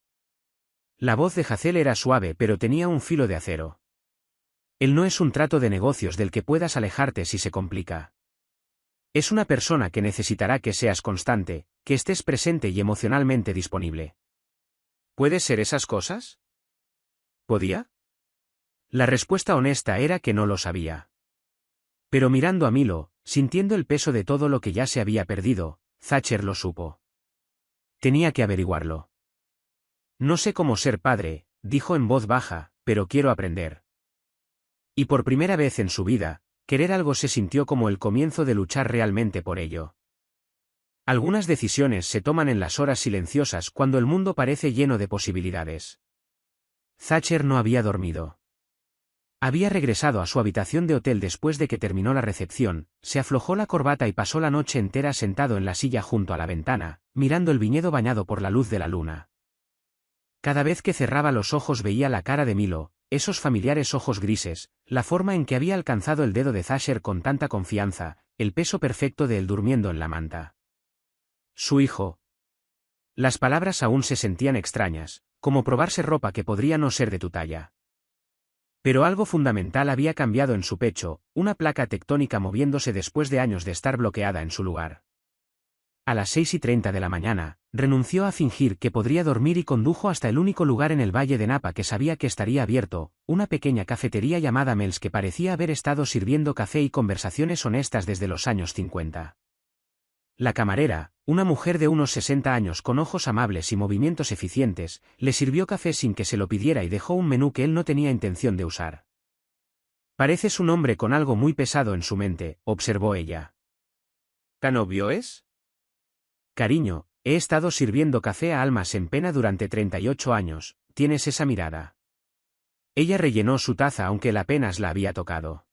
La voz de Hazel era suave pero tenía un filo de acero. Él no es un trato de negocios del que puedas alejarte si se complica. Es una persona que necesitará que seas constante, que estés presente y emocionalmente disponible. ¿Puede ser esas cosas? ¿Podía? La respuesta honesta era que no lo sabía. Pero mirando a Milo, sintiendo el peso de todo lo que ya se había perdido, Thatcher lo supo. Tenía que averiguarlo. No sé cómo ser padre, dijo en voz baja, pero quiero aprender. Y por primera vez en su vida, querer algo se sintió como el comienzo de luchar realmente por ello. Algunas decisiones se toman en las horas silenciosas cuando el mundo parece lleno de posibilidades. Thatcher no había dormido. Había regresado a su habitación de hotel después de que terminó la recepción, se aflojó la corbata y pasó la noche entera sentado en la silla junto a la ventana, mirando el viñedo bañado por la luz de la luna. Cada vez que cerraba los ojos veía la cara de Milo, esos familiares ojos grises, la forma en que había alcanzado el dedo de Thatcher con tanta confianza, el peso perfecto de él durmiendo en la manta. Su hijo. Las palabras aún se sentían extrañas, como probarse ropa que podría no ser de tu talla. Pero algo fundamental había cambiado en su pecho, una placa tectónica moviéndose después de años de estar bloqueada en su lugar. A las 6:30 de la mañana, renunció a fingir que podría dormir y condujo hasta el único lugar en el Valle de Napa que sabía que estaría abierto, una pequeña cafetería llamada Mel's que parecía haber estado sirviendo café y conversaciones honestas desde los años 50. La camarera, una mujer de unos 60 años con ojos amables y movimientos eficientes, le sirvió café sin que se lo pidiera y dejó un menú que él no tenía intención de usar. Pareces un hombre con algo muy pesado en su mente, observó ella. ¿Tan obvio es? Cariño, he estado sirviendo café a almas en pena durante 38 años, tienes esa mirada. Ella rellenó su taza aunque él apenas la había tocado.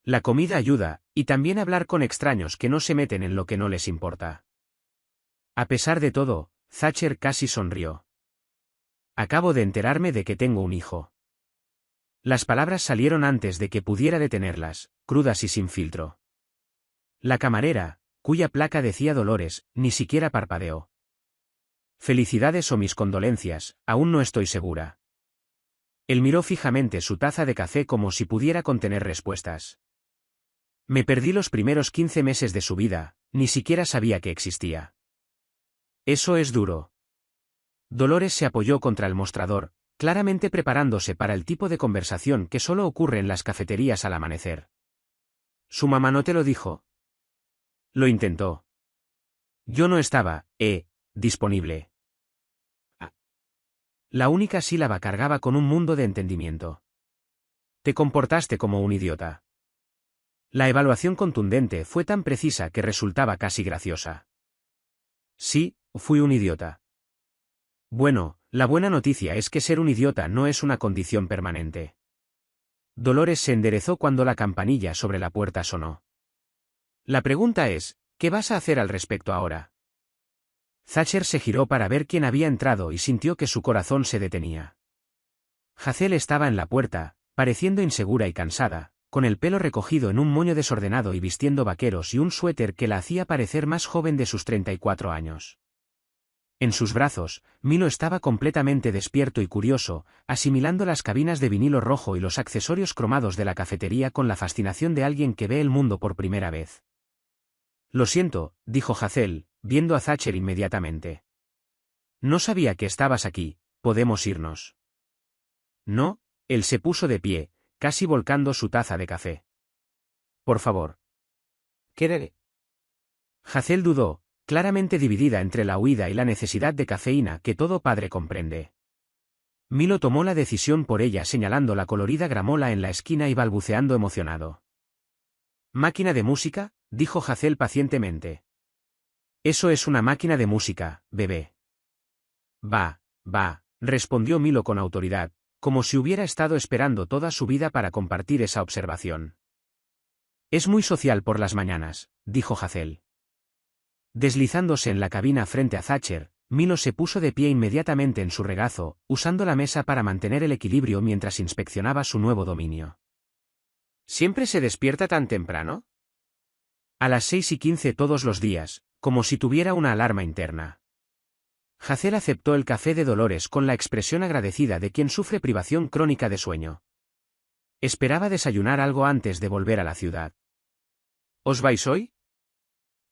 La comida ayuda, y también hablar con extraños que no se meten en lo que no les importa. A pesar de todo, Thatcher casi sonrió. Acabo de enterarme de que tengo un hijo. Las palabras salieron antes de que pudiera detenerlas, crudas y sin filtro. La camarera, cuya placa decía Dolores, ni siquiera parpadeó. Felicidades o mis condolencias, aún no estoy segura. Él miró fijamente su taza de café como si pudiera contener respuestas. Me perdí los primeros 15 meses de su vida, ni siquiera sabía que existía. Eso es duro. Dolores se apoyó contra el mostrador, claramente preparándose para el tipo de conversación que solo ocurre en las cafeterías al amanecer. ¿Su mamá no te lo dijo? Lo intentó. Yo no estaba, disponible. La única sílaba cargaba con un mundo de entendimiento. Te comportaste como un idiota. La evaluación contundente fue tan precisa que resultaba casi graciosa. Sí, fui un idiota. Bueno, la buena noticia es que ser un idiota no es una condición permanente. Dolores se enderezó cuando la campanilla sobre la puerta sonó. La pregunta es, ¿qué vas a hacer al respecto ahora? Thatcher se giró para ver quién había entrado y sintió que su corazón se detenía. Hazel estaba en la puerta, pareciendo insegura y cansada, con el pelo recogido en un moño desordenado y vistiendo vaqueros y un suéter que la hacía parecer más joven de sus 34 años. En sus brazos, Milo estaba completamente despierto y curioso, asimilando las cabinas de vinilo rojo y los accesorios cromados de la cafetería con la fascinación de alguien que ve el mundo por primera vez. Lo siento, dijo Hazel, viendo a Thatcher inmediatamente. No sabía que estabas aquí, podemos irnos. No, él se puso de pie, casi volcando su taza de café. Por favor. ¿Qué? Hazel dudó, claramente dividida entre la huida y la necesidad de cafeína que todo padre comprende. Milo tomó la decisión por ella señalando la colorida gramola en la esquina y balbuceando emocionado. ¿Máquina de música?, dijo Hazel pacientemente. Eso es una máquina de música, bebé. Va, respondió Milo con autoridad, como si hubiera estado esperando toda su vida para compartir esa observación. Es muy social por las mañanas, dijo Hazel. Deslizándose en la cabina frente a Thatcher, Milo se puso de pie inmediatamente en su regazo, usando la mesa para mantener el equilibrio mientras inspeccionaba su nuevo dominio. ¿Siempre se despierta tan temprano? A las 6:15 todos los días, como si tuviera una alarma interna. Hazel aceptó el café de Dolores con la expresión agradecida de quien sufre privación crónica de sueño. Esperaba desayunar algo antes de volver a la ciudad. ¿Os vais hoy?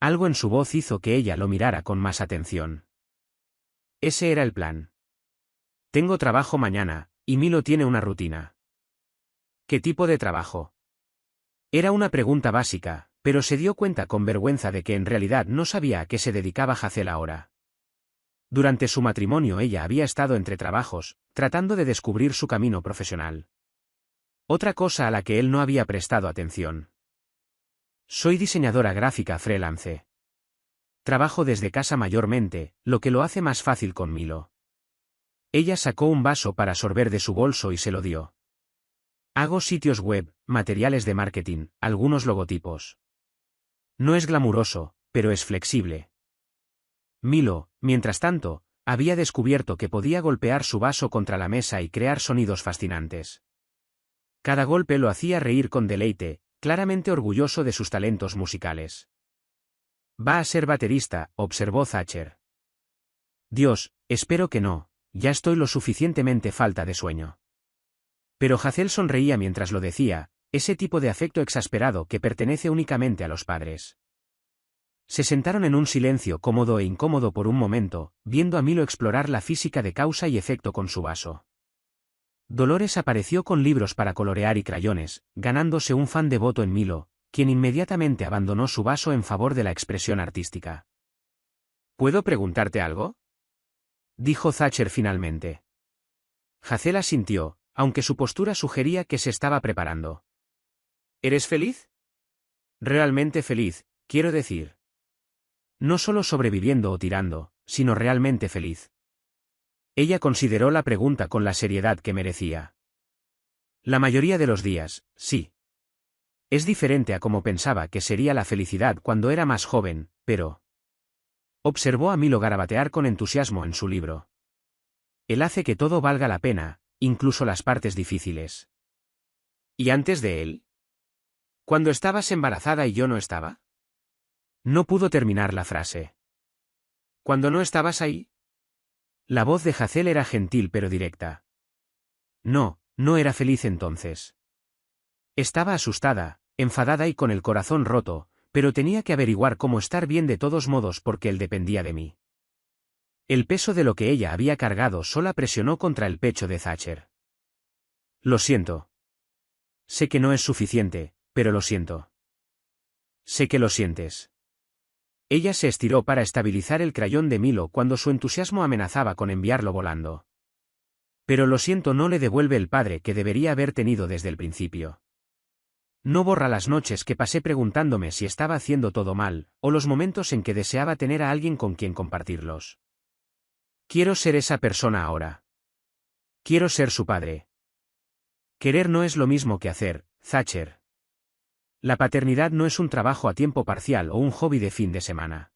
Algo en su voz hizo que ella lo mirara con más atención. Ese era el plan. Tengo trabajo mañana, y Milo tiene una rutina. ¿Qué tipo de trabajo? Era una pregunta básica, pero se dio cuenta con vergüenza de que en realidad no sabía a qué se dedicaba Hazel ahora. Durante su matrimonio ella había estado entre trabajos, tratando de descubrir su camino profesional. Otra cosa a la que él no había prestado atención. Soy diseñadora gráfica freelance. Trabajo desde casa mayormente, lo que lo hace más fácil con Milo. Ella sacó un vaso para sorber de su bolso y se lo dio. Hago sitios web, materiales de marketing, algunos logotipos. No es glamuroso, pero es flexible. Milo, mientras tanto, había descubierto que podía golpear su vaso contra la mesa y crear sonidos fascinantes. Cada golpe lo hacía reír con deleite, claramente orgulloso de sus talentos musicales. Va a ser baterista, observó Thatcher. Dios, espero que no, ya estoy lo suficientemente falta de sueño. Pero Hazel sonreía mientras lo decía, ese tipo de afecto exasperado que pertenece únicamente a los padres. Se sentaron en un silencio cómodo e incómodo por un momento, viendo a Milo explorar la física de causa y efecto con su vaso. Dolores apareció con libros para colorear y crayones, ganándose un fan devoto en Milo, quien inmediatamente abandonó su vaso en favor de la expresión artística. ¿Puedo preguntarte algo?, dijo Thatcher finalmente. Hazel asintió, aunque su postura sugería que se estaba preparando. ¿Eres feliz? Realmente feliz, quiero decir. No solo sobreviviendo o tirando, sino realmente feliz. Ella consideró la pregunta con la seriedad que merecía. La mayoría de los días, sí. Es diferente a como pensaba que sería la felicidad cuando era más joven, pero... Observó a Milo garabatear con entusiasmo en su libro. Él hace que todo valga la pena, incluso las partes difíciles. ¿Y antes de él? ¿Cuando estabas embarazada y yo no estaba? No pudo terminar la frase. ¿Cuando no estabas ahí? La voz de Hazel era gentil pero directa. No era feliz entonces. Estaba asustada, enfadada y con el corazón roto, pero tenía que averiguar cómo estar bien de todos modos porque él dependía de mí. El peso de lo que ella había cargado sola presionó contra el pecho de Thatcher. Lo siento. Sé que no es suficiente, pero lo siento. Sé que lo sientes. Ella se estiró para estabilizar el crayón de Milo cuando su entusiasmo amenazaba con enviarlo volando. Pero lo siento no le devuelve el padre que debería haber tenido desde el principio. No borra las noches que pasé preguntándome si estaba haciendo todo mal, o los momentos en que deseaba tener a alguien con quien compartirlos. Quiero ser esa persona ahora. Quiero ser su padre. Querer no es lo mismo que hacer, Thatcher. La paternidad no es un trabajo a tiempo parcial o un hobby de fin de semana.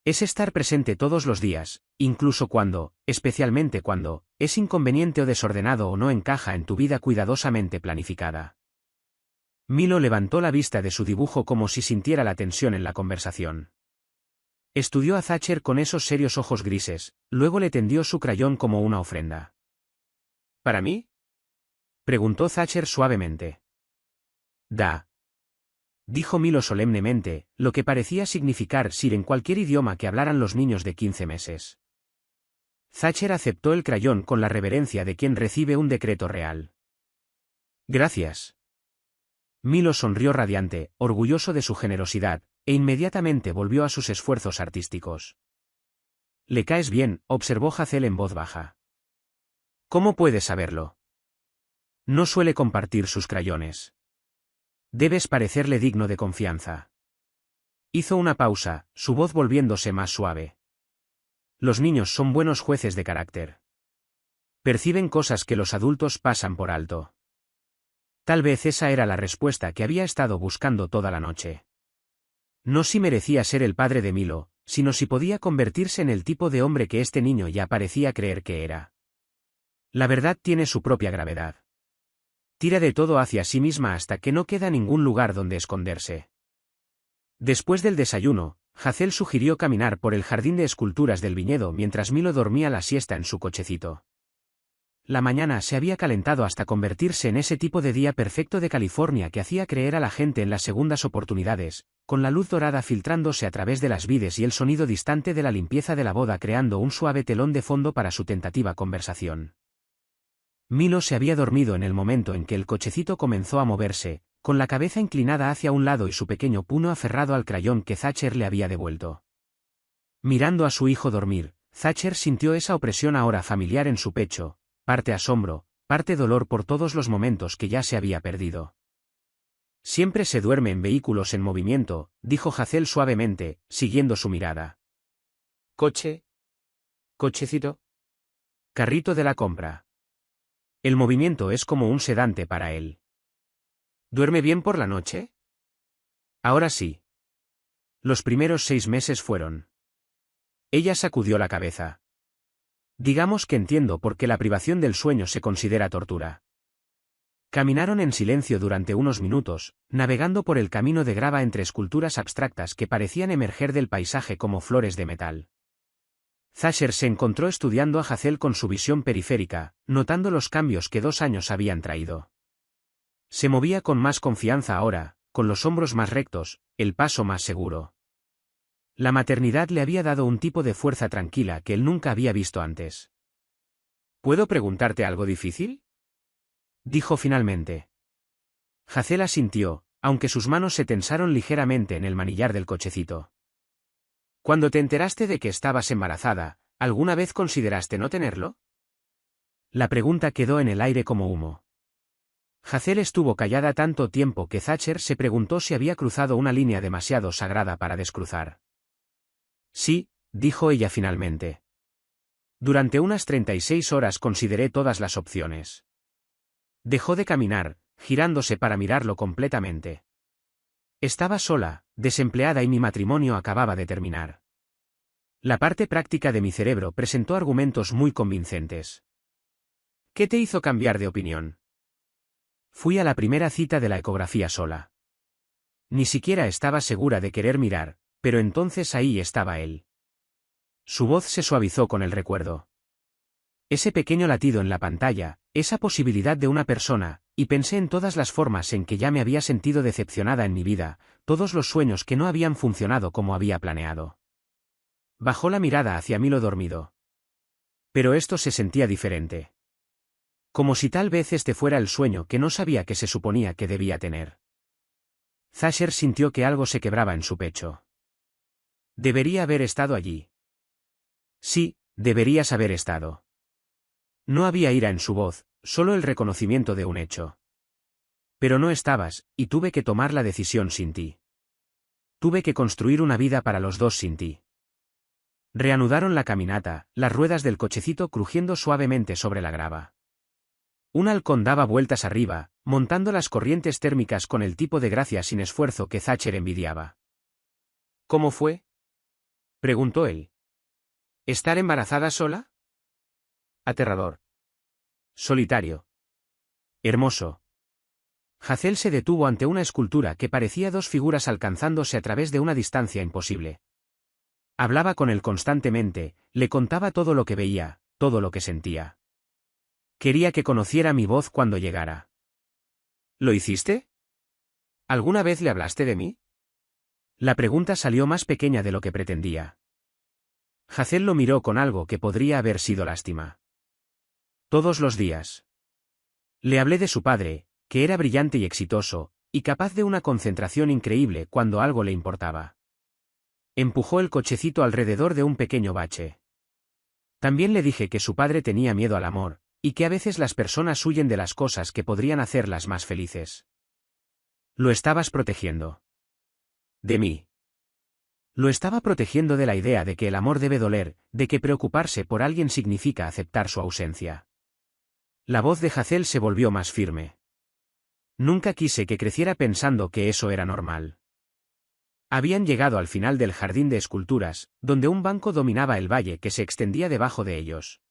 Es estar presente todos los días, incluso cuando, especialmente cuando, es inconveniente o desordenado o no encaja en tu vida cuidadosamente planificada. Milo levantó la vista de su dibujo como si sintiera la tensión en la conversación. Estudió a Thatcher con esos serios ojos grises, luego le tendió su crayón como una ofrenda. ¿Para mí? Preguntó Thatcher suavemente. Dijo Milo solemnemente, lo que parecía significar Sir en cualquier idioma que hablaran los niños de 15 meses. Thatcher aceptó el crayón con la reverencia de quien recibe un decreto real. Gracias. Milo sonrió radiante, orgulloso de su generosidad, e inmediatamente volvió a sus esfuerzos artísticos. Le caes bien, observó Hazel en voz baja. ¿Cómo puedes saberlo? No suele compartir sus crayones. Debes parecerle digno de confianza. Hizo una pausa, su voz volviéndose más suave. Los niños son buenos jueces de carácter. Perciben cosas que los adultos pasan por alto. Tal vez esa era la respuesta que había estado buscando toda la noche. No si merecía ser el padre de Milo, sino si podía convertirse en el tipo de hombre que este niño ya parecía creer que era. La verdad tiene su propia gravedad. Tira de todo hacia sí misma hasta que no queda ningún lugar donde esconderse. Después del desayuno, Hazel sugirió caminar por el jardín de esculturas del viñedo mientras Milo dormía la siesta en su cochecito. La mañana se había calentado hasta convertirse en ese tipo de día perfecto de California que hacía creer a la gente en las segundas oportunidades, con la luz dorada filtrándose a través de las vides y el sonido distante de la limpieza de la boda creando un suave telón de fondo para su tentativa conversación. Milo se había dormido en el momento en que el cochecito comenzó a moverse, con la cabeza inclinada hacia un lado y su pequeño puño aferrado al crayón que Thatcher le había devuelto. Mirando a su hijo dormir, Thatcher sintió esa opresión ahora familiar en su pecho, parte asombro, parte dolor por todos los momentos que ya se había perdido. Siempre se duerme en vehículos en movimiento, dijo Hazel suavemente, siguiendo su mirada. ¿Coche? ¿Cochecito? Carrito de la compra. El movimiento es como un sedante para él. ¿Duerme bien por la noche? Ahora sí. Los primeros 6 meses fueron. Ella sacudió la cabeza. Digamos que entiendo por qué la privación del sueño se considera tortura. Caminaron en silencio durante unos minutos, navegando por el camino de grava entre esculturas abstractas que parecían emerger del paisaje como flores de metal. Thatcher se encontró estudiando a Hazel con su visión periférica, notando los cambios que 2 años habían traído. Se movía con más confianza ahora, con los hombros más rectos, el paso más seguro. La maternidad le había dado un tipo de fuerza tranquila que él nunca había visto antes. ¿Puedo preguntarte algo difícil?, dijo finalmente. Hazel asintió, aunque sus manos se tensaron ligeramente en el manillar del cochecito. Cuando te enteraste de que estabas embarazada, ¿alguna vez consideraste no tenerlo? La pregunta quedó en el aire como humo. Hazel estuvo callada tanto tiempo que Thatcher se preguntó si había cruzado una línea demasiado sagrada para descruzar. Sí, dijo ella finalmente. Durante unas 36 horas consideré todas las opciones. Dejó de caminar, girándose para mirarlo completamente. Estaba sola, desempleada y mi matrimonio acababa de terminar. La parte práctica de mi cerebro presentó argumentos muy convincentes. ¿Qué te hizo cambiar de opinión? Fui a la primera cita de la ecografía sola. Ni siquiera estaba segura de querer mirar, pero entonces ahí estaba él. Su voz se suavizó con el recuerdo. Ese pequeño latido en la pantalla, esa posibilidad de una persona, y pensé en todas las formas en que ya me había sentido decepcionada en mi vida, todos los sueños que no habían funcionado como había planeado. bajó la mirada hacia Milo dormido. Pero esto se sentía diferente. Como si tal vez este fuera el sueño que no sabía que se suponía que debía tener. Thatcher sintió que algo se quebraba en su pecho. Debería haber estado allí. Sí, deberías haber estado. No había ira en su voz, solo el reconocimiento de un hecho. Pero no estabas, y tuve que tomar la decisión sin ti. Tuve que construir una vida para los dos sin ti. Reanudaron la caminata, las ruedas del cochecito crujiendo suavemente sobre la grava. Un halcón daba vueltas arriba, montando las corrientes térmicas con el tipo de gracia sin esfuerzo que Thatcher envidiaba. ¿Cómo fue?, preguntó él. ¿Estar embarazada sola? Aterrador. Solitario. Hermoso. Hazel se detuvo ante una escultura que parecía dos figuras alcanzándose a través de una distancia imposible. Hablaba con él constantemente, le contaba todo lo que veía, todo lo que sentía. Quería que conociera mi voz cuando llegara. ¿Lo hiciste? ¿Alguna vez le hablaste de mí? La pregunta salió más pequeña de lo que pretendía. Hazel lo miró con algo que podría haber sido lástima. Todos los días. Le hablé de su padre, que era brillante y exitoso, y capaz de una concentración increíble cuando algo le importaba. Empujó el cochecito alrededor de un pequeño bache. También le dije que su padre tenía miedo al amor, y que a veces las personas huyen de las cosas que podrían hacerlas más felices. Lo estabas protegiendo. De mí. Lo estaba protegiendo de la idea de que el amor debe doler, de que preocuparse por alguien significa aceptar su ausencia. La voz de Hazel se volvió más firme. Nunca quise que creciera pensando que eso era normal. Habían llegado al final del jardín de esculturas, donde un banco dominaba el valle que se extendía debajo de ellos.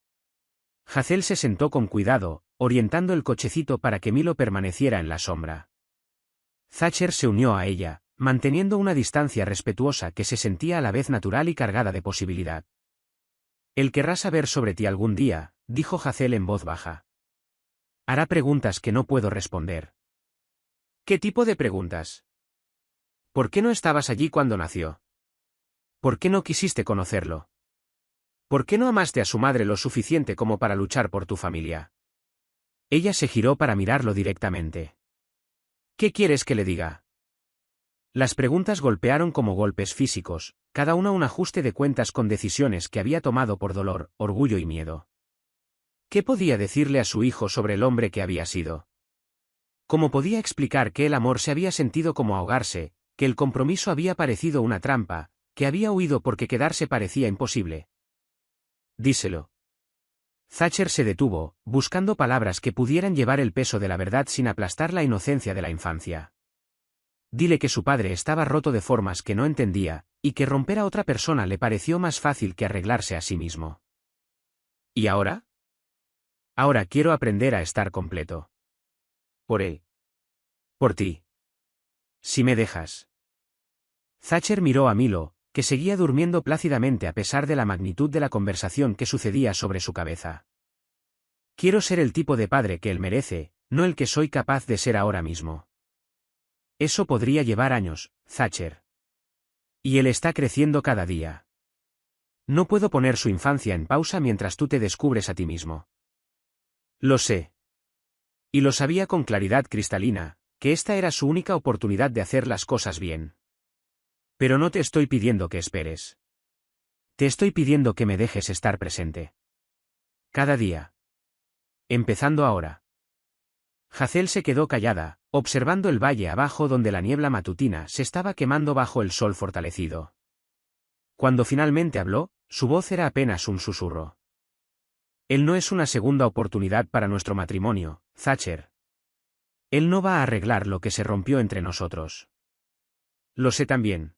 Hazel se sentó con cuidado, orientando el cochecito para que Milo permaneciera en la sombra. Thatcher se unió a ella, manteniendo una distancia respetuosa que se sentía a la vez natural y cargada de posibilidad. Él querrá saber sobre ti algún día, dijo Hazel en voz baja. Hará preguntas que no puedo responder. ¿Qué tipo de preguntas? ¿Por qué no estabas allí cuando nació? ¿Por qué no quisiste conocerlo? ¿Por qué no amaste a su madre lo suficiente como para luchar por tu familia? Ella se giró para mirarlo directamente. ¿Qué quieres que le diga? Las preguntas golpearon como golpes físicos, cada una un ajuste de cuentas con decisiones que había tomado por dolor, orgullo y miedo. ¿Qué podía decirle a su hijo sobre el hombre que había sido? ¿Cómo podía explicar que el amor se había sentido como ahogarse, que el compromiso había parecido una trampa, que había huido porque quedarse parecía imposible? Díselo. Thatcher se detuvo, buscando palabras que pudieran llevar el peso de la verdad sin aplastar la inocencia de la infancia. Dile que su padre estaba roto de formas que no entendía, y que romper a otra persona le pareció más fácil que arreglarse a sí mismo. ¿Y ahora? Ahora quiero aprender a estar completo. Por él. Por ti. Si me dejas. Thatcher miró a Milo, que seguía durmiendo plácidamente a pesar de la magnitud de la conversación que sucedía sobre su cabeza. Quiero ser el tipo de padre que él merece, no el que soy capaz de ser ahora mismo. Eso podría llevar años, Thatcher. Y él está creciendo cada día. No puedo poner su infancia en pausa mientras tú te descubres a ti mismo. Lo sé. Y lo sabía con claridad cristalina, que esta era su única oportunidad de hacer las cosas bien. Pero no te estoy pidiendo que esperes. Te estoy pidiendo que me dejes estar presente. Cada día. Empezando ahora. Hazel se quedó callada, observando el valle abajo donde la niebla matutina se estaba quemando bajo el sol fortalecido. Cuando finalmente habló, su voz era apenas un susurro. Él no es una segunda oportunidad para nuestro matrimonio, Thatcher. Él no va a arreglar lo que se rompió entre nosotros. Lo sé también.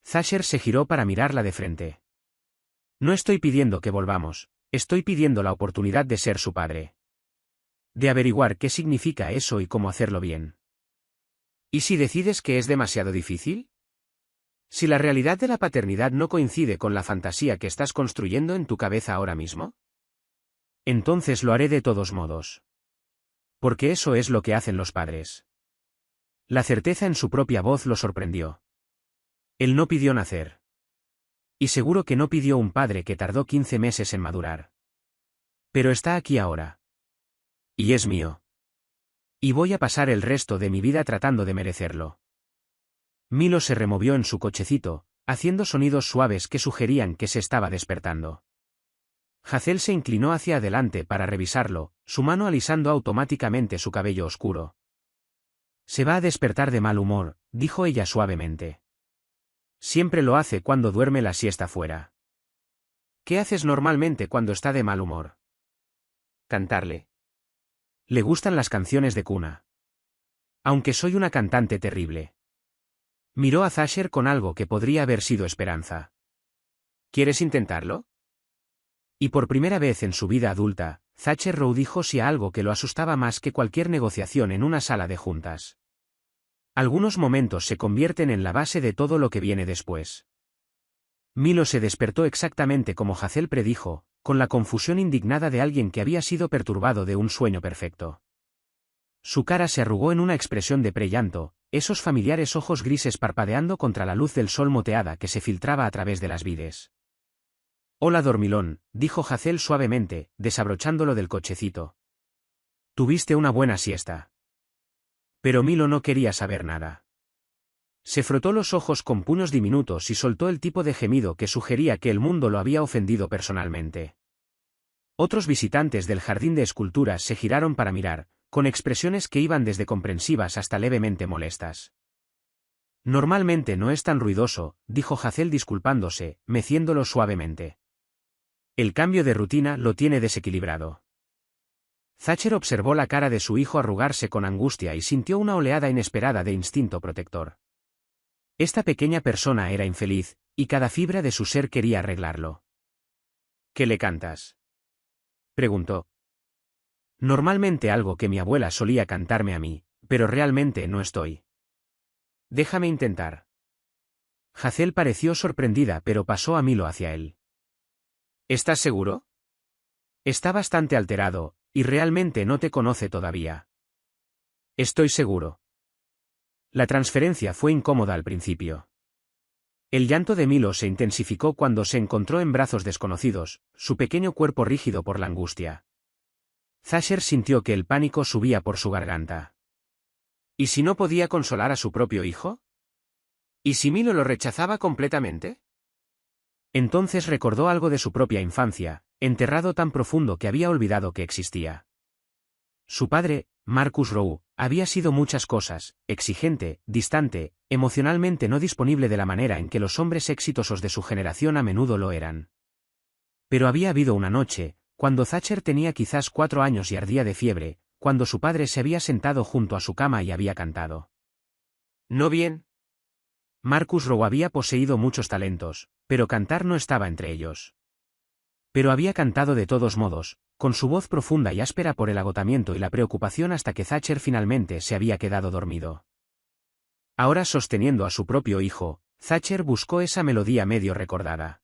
Thatcher se giró para mirarla de frente. No estoy pidiendo que volvamos, estoy pidiendo la oportunidad de ser su padre. De averiguar qué significa eso y cómo hacerlo bien. ¿Y si decides que es demasiado difícil? ¿Si la realidad de la paternidad no coincide con la fantasía que estás construyendo en tu cabeza ahora mismo? Entonces lo haré de todos modos. Porque eso es lo que hacen los padres. La certeza en su propia voz lo sorprendió. Él no pidió nacer. Y seguro que no pidió un padre que tardó 15 meses en madurar. Pero está aquí ahora. Y es mío. Y voy a pasar el resto de mi vida tratando de merecerlo. Milo se removió en su cochecito, haciendo sonidos suaves que sugerían que se estaba despertando. Hazel se inclinó hacia adelante para revisarlo, su mano alisando automáticamente su cabello oscuro. Se va a despertar de mal humor, dijo ella suavemente. Siempre lo hace cuando duerme la siesta fuera. ¿Qué haces normalmente cuando está de mal humor? Cantarle. Le gustan las canciones de cuna. Aunque soy una cantante terrible. Miró a Thatcher con algo que podría haber sido esperanza. ¿Quieres intentarlo? Y por primera vez en su vida adulta, Thatcher Rowe dijo sí a algo que lo asustaba más que cualquier negociación en una sala de juntas. Algunos momentos se convierten en la base de todo lo que viene después. Milo se despertó exactamente como Hazel predijo, con la confusión indignada de alguien que había sido perturbado de un sueño perfecto. Su cara se arrugó en una expresión de prellanto, esos familiares ojos grises parpadeando contra la luz del sol moteada que se filtraba a través de las vides. Hola dormilón, dijo Hazel suavemente, desabrochándolo del cochecito. Tuviste una buena siesta. Pero Milo no quería saber nada. Se frotó los ojos con puños diminutos y soltó el tipo de gemido que sugería que el mundo lo había ofendido personalmente. Otros visitantes del jardín de esculturas se giraron para mirar, con expresiones que iban desde comprensivas hasta levemente molestas. Normalmente no es tan ruidoso, dijo Hazel disculpándose, meciéndolo suavemente. El cambio de rutina lo tiene desequilibrado. Thatcher observó la cara de su hijo arrugarse con angustia y sintió una oleada inesperada de instinto protector. Esta pequeña persona era infeliz, y cada fibra de su ser quería arreglarlo. ¿Qué le cantas? Preguntó. Normalmente algo que mi abuela solía cantarme a mí, pero realmente no estoy. Déjame intentar. Hazel pareció sorprendida pero pasó a Milo hacia él. ¿Estás seguro? Está bastante alterado, y realmente no te conoce todavía. Estoy seguro. La transferencia fue incómoda al principio. El llanto de Milo se intensificó cuando se encontró en brazos desconocidos, su pequeño cuerpo rígido por la angustia. Thatcher sintió que el pánico subía por su garganta. ¿Y si no podía consolar a su propio hijo? ¿Y si Milo lo rechazaba completamente? Entonces recordó algo de su propia infancia, enterrado tan profundo que había olvidado que existía. Su padre, Marcus Rowe, había sido muchas cosas, exigente, distante, emocionalmente no disponible de la manera en que los hombres exitosos de su generación a menudo lo eran. Pero había habido una noche, cuando Thatcher tenía quizás 4 años y ardía de fiebre, cuando su padre se había sentado junto a su cama y había cantado. ¿No bien? Marcus Rowe había poseído muchos talentos, pero cantar no estaba entre ellos. Pero había cantado de todos modos, con su voz profunda y áspera por el agotamiento y la preocupación hasta que Thatcher finalmente se había quedado dormido. Ahora sosteniendo a su propio hijo, Thatcher buscó esa melodía medio recordada.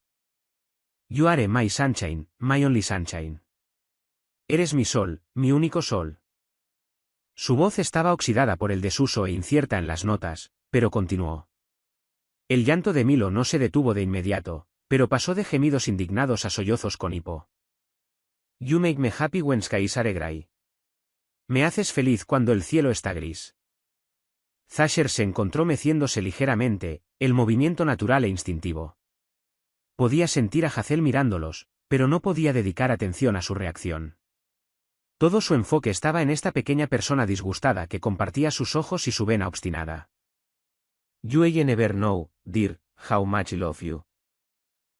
You are my sunshine, my only sunshine. Eres mi sol, mi único sol. Su voz estaba oxidada por el desuso e incierta en las notas, pero continuó. El llanto de Milo no se detuvo de inmediato, pero pasó de gemidos indignados a sollozos con hipo. You make me happy when skies are gray. Me haces feliz cuando el cielo está gris. Thatcher se encontró meciéndose ligeramente, el movimiento natural e instintivo. Podía sentir a Hazel mirándolos, pero no podía dedicar atención a su reacción. Todo su enfoque estaba en esta pequeña persona disgustada que compartía sus ojos y su vena obstinada. You will never know, dear, how much I love you.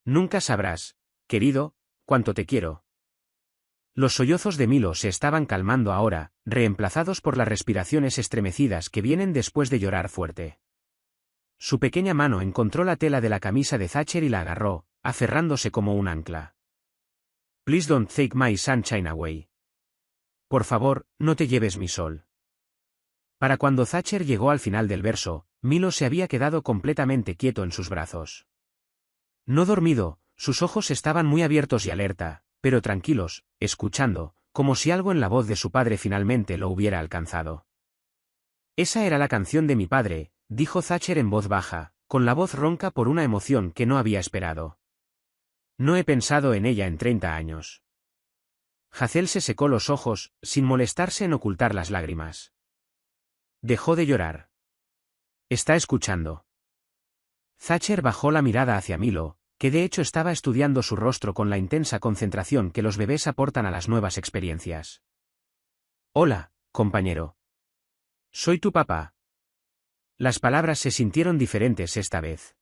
Nunca sabrás, querido, cuánto te quiero. Los sollozos de Milo se estaban calmando ahora, reemplazados por las respiraciones estremecidas que vienen después de llorar fuerte. Su pequeña mano encontró la tela de la camisa de Thatcher y la agarró, aferrándose como un ancla. Please don't take my sunshine away. Por favor, no te lleves mi sol. Para cuando Thatcher llegó al final del verso, Milo se había quedado completamente quieto en sus brazos. No dormido, sus ojos estaban muy abiertos y alerta, pero tranquilos, escuchando, como si algo en la voz de su padre finalmente lo hubiera alcanzado. Esa era la canción de mi padre, dijo Thatcher en voz baja, con la voz ronca por una emoción que no había esperado. No he pensado en ella en 30 años. Hazel se secó los ojos, sin molestarse en ocultar las lágrimas. Dejó de llorar. Está escuchando. Thatcher bajó la mirada hacia Milo, que de hecho estaba estudiando su rostro con la intensa concentración que los bebés aportan a las nuevas experiencias. Hola, compañero. Soy tu papá. Las palabras se sintieron diferentes esta vez.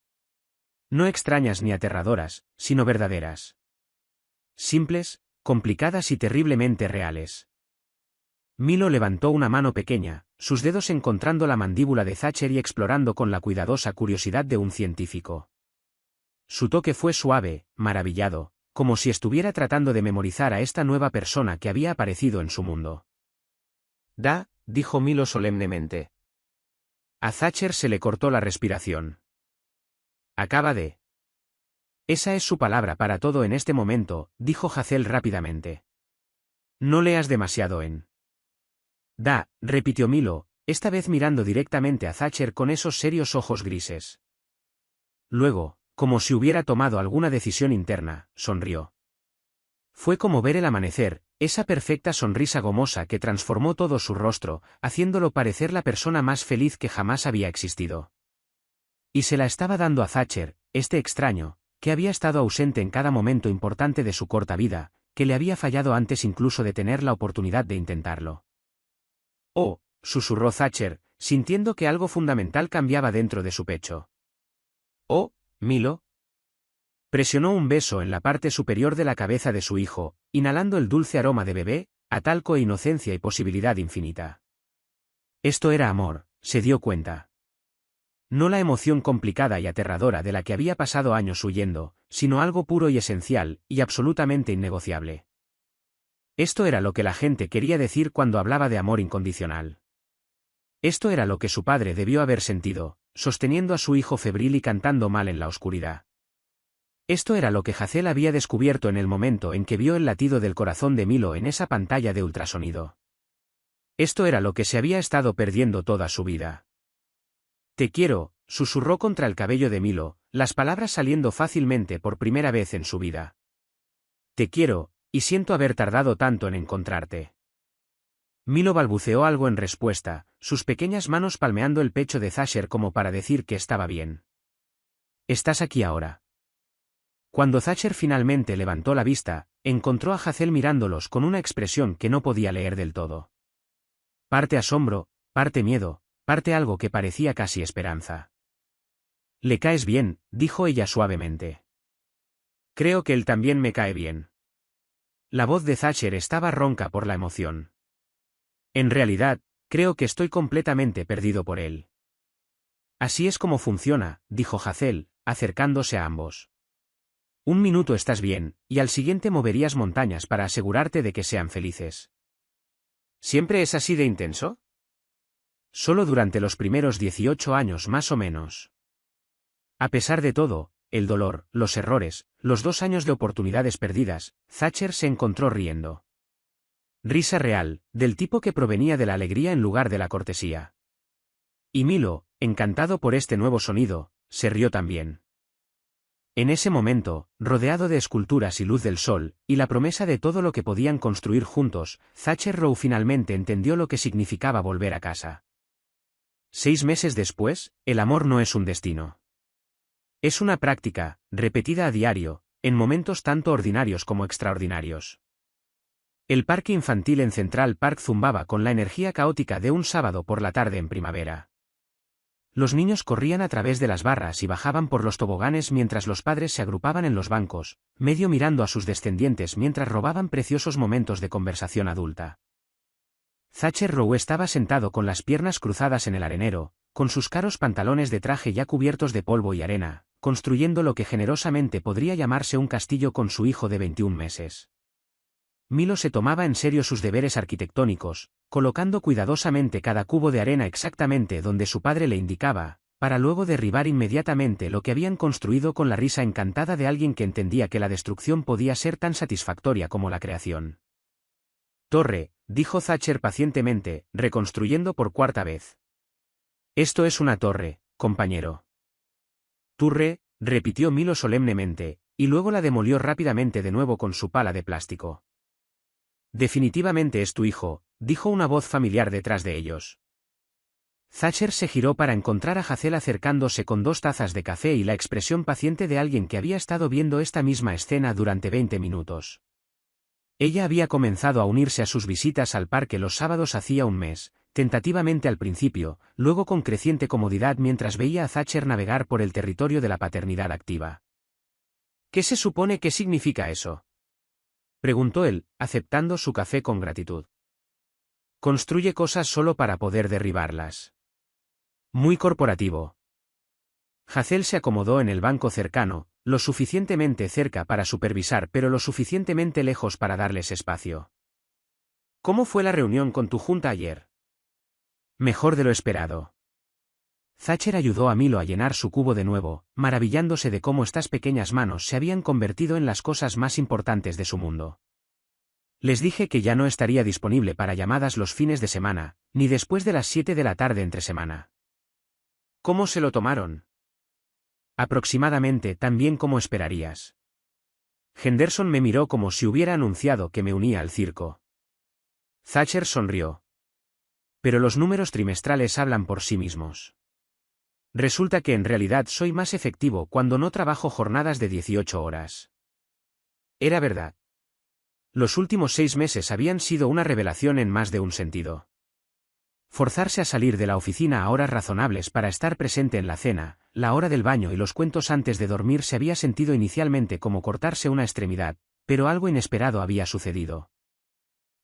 No extrañas ni aterradoras, sino verdaderas. Simples, complicadas y terriblemente reales. Milo levantó una mano pequeña, sus dedos encontrando la mandíbula de Thatcher y explorando con la cuidadosa curiosidad de un científico. Su toque fue suave, maravillado, como si estuviera tratando de memorizar a esta nueva persona que había aparecido en su mundo. Dijo Milo solemnemente. A Thatcher se le cortó la respiración. Acaba de. Esa es su palabra para todo en este momento, dijo Hazel rápidamente. No leas demasiado en. Repitió Milo, esta vez mirando directamente a Thatcher con esos serios ojos grises. Luego, como si hubiera tomado alguna decisión interna, sonrió. Fue como ver el amanecer, esa perfecta sonrisa gomosa que transformó todo su rostro, haciéndolo parecer la persona más feliz que jamás había existido. Y se la estaba dando a Thatcher, este extraño, que había estado ausente en cada momento importante de su corta vida, que le había fallado antes incluso de tener la oportunidad de intentarlo. Oh, susurró Thatcher, sintiendo que algo fundamental cambiaba dentro de su pecho. Oh, Milo. Presionó un beso en la parte superior de la cabeza de su hijo, inhalando el dulce aroma de bebé, a talco e inocencia y posibilidad infinita. Esto era amor, se dio cuenta. No la emoción complicada y aterradora de la que había pasado años huyendo, sino algo puro y esencial, y absolutamente innegociable. Esto era lo que la gente quería decir cuando hablaba de amor incondicional. Esto era lo que su padre debió haber sentido, sosteniendo a su hijo febril y cantando mal en la oscuridad. Esto era lo que Hazel había descubierto en el momento en que vio el latido del corazón de Milo en esa pantalla de ultrasonido. Esto era lo que se había estado perdiendo toda su vida. Te quiero, susurró contra el cabello de Milo, las palabras saliendo fácilmente por primera vez en su vida. Te quiero, y siento haber tardado tanto en encontrarte. Milo balbuceó algo en respuesta, sus pequeñas manos palmeando el pecho de Thatcher como para decir que estaba bien. Estás aquí ahora. Cuando Thatcher finalmente levantó la vista, encontró a Hazel mirándolos con una expresión que no podía leer del todo. Parte asombro, parte miedo, parte algo que parecía casi esperanza. Le caes bien, dijo ella suavemente. Creo que él también me cae bien. La voz de Thatcher estaba ronca por la emoción. En realidad, creo que estoy completamente perdido por él. Así es como funciona, dijo Hazel, acercándose a ambos. Un minuto estás bien, y al siguiente moverías montañas para asegurarte de que sean felices. ¿Siempre es así de intenso? Solo durante los primeros 18 años más o menos. A pesar de todo, el dolor, los errores, los 2 años de oportunidades perdidas, Thatcher se encontró riendo. Risa real, del tipo que provenía de la alegría en lugar de la cortesía. Y Milo, encantado por este nuevo sonido, se rió también. En ese momento, rodeado de esculturas y luz del sol, y la promesa de todo lo que podían construir juntos, Thatcher Rowe finalmente entendió lo que significaba volver a casa. 6 meses después, el amor no es un destino. Es una práctica, repetida a diario, en momentos tanto ordinarios como extraordinarios. El parque infantil en Central Park zumbaba con la energía caótica de un sábado por la tarde en primavera. Los niños corrían a través de las barras y bajaban por los toboganes mientras los padres se agrupaban en los bancos, medio mirando a sus descendientes mientras robaban preciosos momentos de conversación adulta. Thatcher Rowe estaba sentado con las piernas cruzadas en el arenero, con sus caros pantalones de traje ya cubiertos de polvo y arena, construyendo lo que generosamente podría llamarse un castillo con su hijo de 21 meses. Milo se tomaba en serio sus deberes arquitectónicos, colocando cuidadosamente cada cubo de arena exactamente donde su padre le indicaba, para luego derribar inmediatamente lo que habían construido con la risa encantada de alguien que entendía que la destrucción podía ser tan satisfactoria como la creación. Torre, dijo Thatcher pacientemente, reconstruyendo por 4ª vez. Esto es una torre, compañero. Turre, repitió Milo solemnemente, y luego la demolió rápidamente de nuevo con su pala de plástico. «Definitivamente es tu hijo», dijo una voz familiar detrás de ellos. Thatcher se giró para encontrar a Hazel acercándose con 2 tazas de café y la expresión paciente de alguien que había estado viendo esta misma escena durante 20 minutos. Ella había comenzado a unirse a sus visitas al parque los sábados hacía un mes, tentativamente al principio, luego con creciente comodidad mientras veía a Thatcher navegar por el territorio de la paternidad activa. «¿Qué se supone que significa eso?», preguntó él, aceptando su café con gratitud. «Construye cosas solo para poder derribarlas. Muy corporativo». Hazel se acomodó en el banco cercano, lo suficientemente cerca para supervisar pero lo suficientemente lejos para darles espacio. «¿Cómo fue la reunión con tu junta ayer?». «Mejor de lo esperado». Thatcher ayudó a Milo a llenar su cubo de nuevo, maravillándose de cómo estas pequeñas manos se habían convertido en las cosas más importantes de su mundo. «Les dije que ya no estaría disponible para llamadas los fines de semana, ni después de las 7 de la tarde entre semana». «¿Cómo se lo tomaron?». «Aproximadamente tan bien como esperarías». Henderson me miró como si hubiera anunciado que me unía al circo. Thatcher sonrió. «Pero los números trimestrales hablan por sí mismos. Resulta que en realidad soy más efectivo cuando no trabajo jornadas de 18 horas». Era verdad. Los últimos 6 meses habían sido una revelación en más de un sentido. Forzarse a salir de la oficina a horas razonables para estar presente en la cena, la hora del baño y los cuentos antes de dormir se había sentido inicialmente como cortarse una extremidad, pero algo inesperado había sucedido.